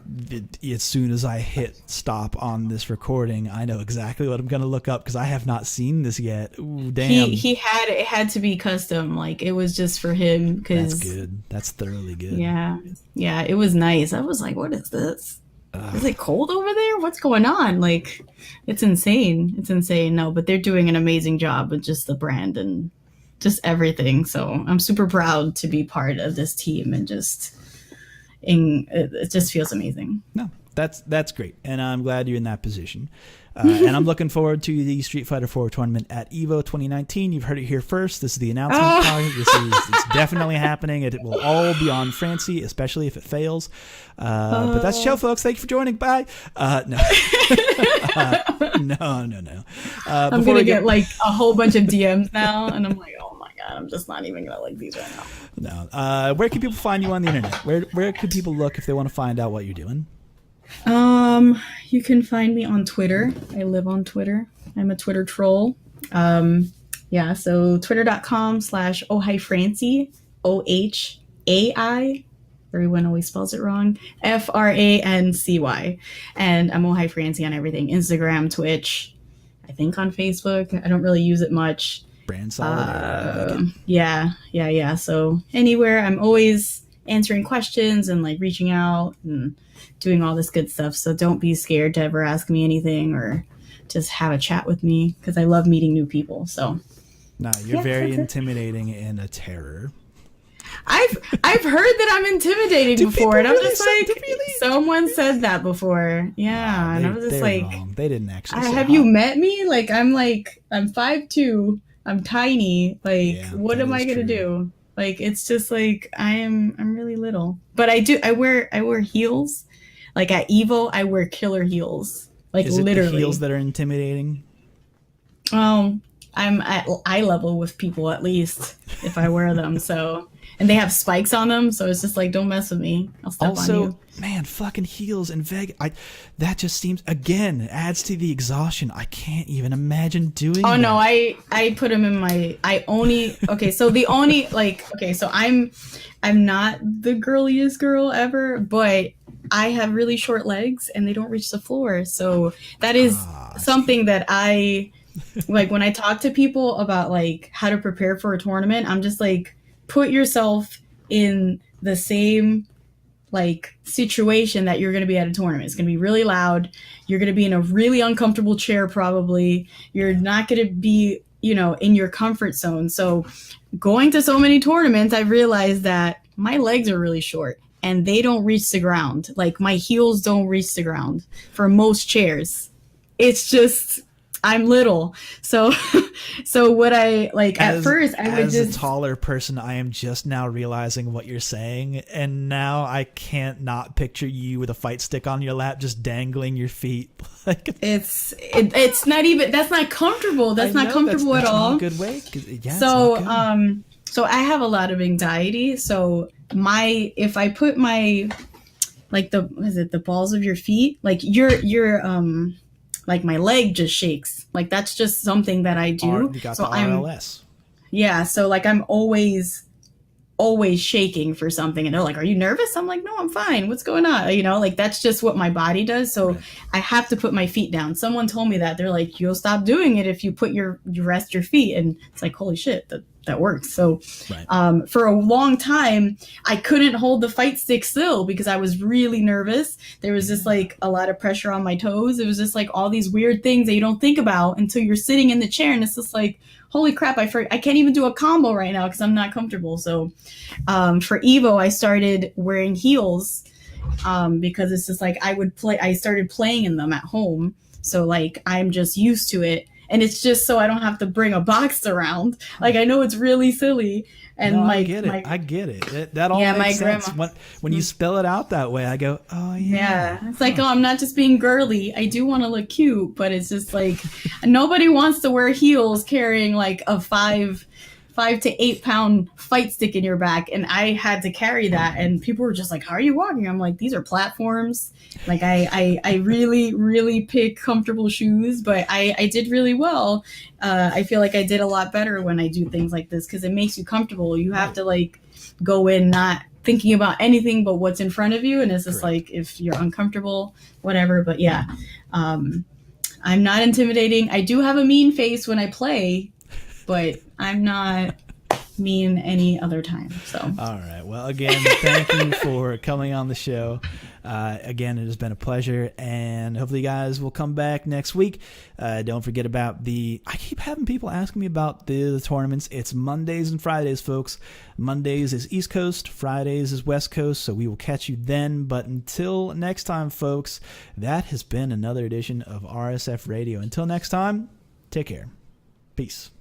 As soon as I hit stop on this recording, I know exactly what I'm going to look up because I have not seen this yet. Ooh, damn. It had to be custom. Like, it was just for him. That's good. That's thoroughly good. Yeah. Yeah, it was nice. I was like, what is this? Is it cold over there? What's going on? Like, it's insane. It's insane. No, but they're doing an amazing job with just the brand and just everything. So I'm super proud to be part of this team, and it just feels amazing. No, that's great, and I'm glad you're in that position. And I'm looking forward to the Street Fighter 4 tournament at EVO 2019. You've heard it here first. This is the announcement. It's definitely happening. It will all be on Francy, especially if it fails. But that's the show, folks. Thank you for joining. Bye. No. No. I'm going to get like a whole bunch of DMs now, and I'm like, oh my God, I'm just not even going to like these right now. No. Where can people find you on the internet? Where could people look if they want to find out what you're doing? You can find me on Twitter. I live on Twitter. I'm a Twitter troll. So twitter.com/Ohai Francy, OHAI. Everyone always spells it wrong. FRANCY. And I'm Ohai Francy on everything. Instagram, Twitch, I think on Facebook. I don't really use it much. Brand solid. Yeah. So anywhere, I'm always answering questions and like reaching out and doing all this good stuff. So don't be scared to ever ask me anything or just have a chat with me, because I love meeting new people. So no, you're very intimidating and a terror. I've heard that I'm intimidating before, and I'm just like, someone said that before. Yeah, and I was just like, wrong. They didn't actually. Have you met me? I'm 5'2". I'm tiny. What am I gonna do? Like, it's just like I'm really little. But I wear heels. Like at Evo, I wear killer heels. Like, is it literally the heels that are intimidating? I'm at eye level with people, at least, if I wear them. So, and they have spikes on them, so it's just like, don't mess with me. I'll step on you. Man, fucking heels in Vegas. That just seems, again, adds to the exhaustion. I can't even imagine doing that. No, I put them in my, so I'm not the girliest girl ever, but I have really short legs and they don't reach the floor. So that is something that I like when I talk to people about like how to prepare for a tournament, I'm just like, put yourself in the same like situation that you're going to be at a tournament. It's going to be really loud. You're going to be in a really uncomfortable chair probably. You're not going to be, you know, in your comfort zone. So going to so many tournaments, I've realized that my legs are really short and they don't reach the ground. Like my heels don't reach the ground for most chairs. It's just I'm little. So so what I like at first I would just as a taller person, I am just now realizing what you're saying, and now I can't not picture you with a fight stick on your lap just dangling your feet. Like it's not even that's not comfortable. That's not comfortable at all. Not a good way. Yeah, so so I have a lot of anxiety. So if I put my like the balls of your feet, like your like my leg just shakes. Like that's just something that I do. You got so the RLS. Yeah, so like I'm always shaking for something, and they're like, "Are you nervous?" I'm like, "No, I'm fine. What's going on?" You know, like that's just what my body does. So right. I have to put my feet down. Someone told me that. They're like, "You'll stop doing it if you rest your feet," and it's like, holy shit, that works. So right. For a long time, I couldn't hold the fight stick still because I was really nervous. There was just like a lot of pressure on my toes. It was just like all these weird things that you don't think about until you're sitting in the chair, and it's just like, holy crap, I can't even do a combo right now because I'm not comfortable. So for Evo, I started wearing heels because it's just like I started playing in them at home. So like I'm just used to it. And it's just so I don't have to bring a box around. Like I know it's really silly. And no, I get it. I get it. That all makes sense. When you spell it out that way, I go, oh yeah. Yeah. It's like, oh, I'm not just being girly. I do want to look cute, but it's just like nobody wants to wear heels carrying like a 5 to 8 pound fight stick in your back. And I had to carry that. And people were just like, how are you walking? I'm like, these are platforms. Like I really, really pick comfortable shoes, but I did really well. I feel like I did a lot better when I do things like this because it makes you comfortable. You have to like go in not thinking about anything but what's in front of you. And it's just like, if you're uncomfortable, whatever. But yeah, I'm not intimidating. I do have a mean face when I play, but I'm not mean any other time. So all right, well, again, thank you for coming on the show. Again, it has been a pleasure, and hopefully you guys will come back next week. Don't forget about I keep having people asking me about the tournaments. It's Mondays and Fridays, folks. Mondays is East Coast, Fridays is West Coast, so we will catch you then. But until next time, folks, that has been another edition of RSF Radio. Until next time, take care. Peace.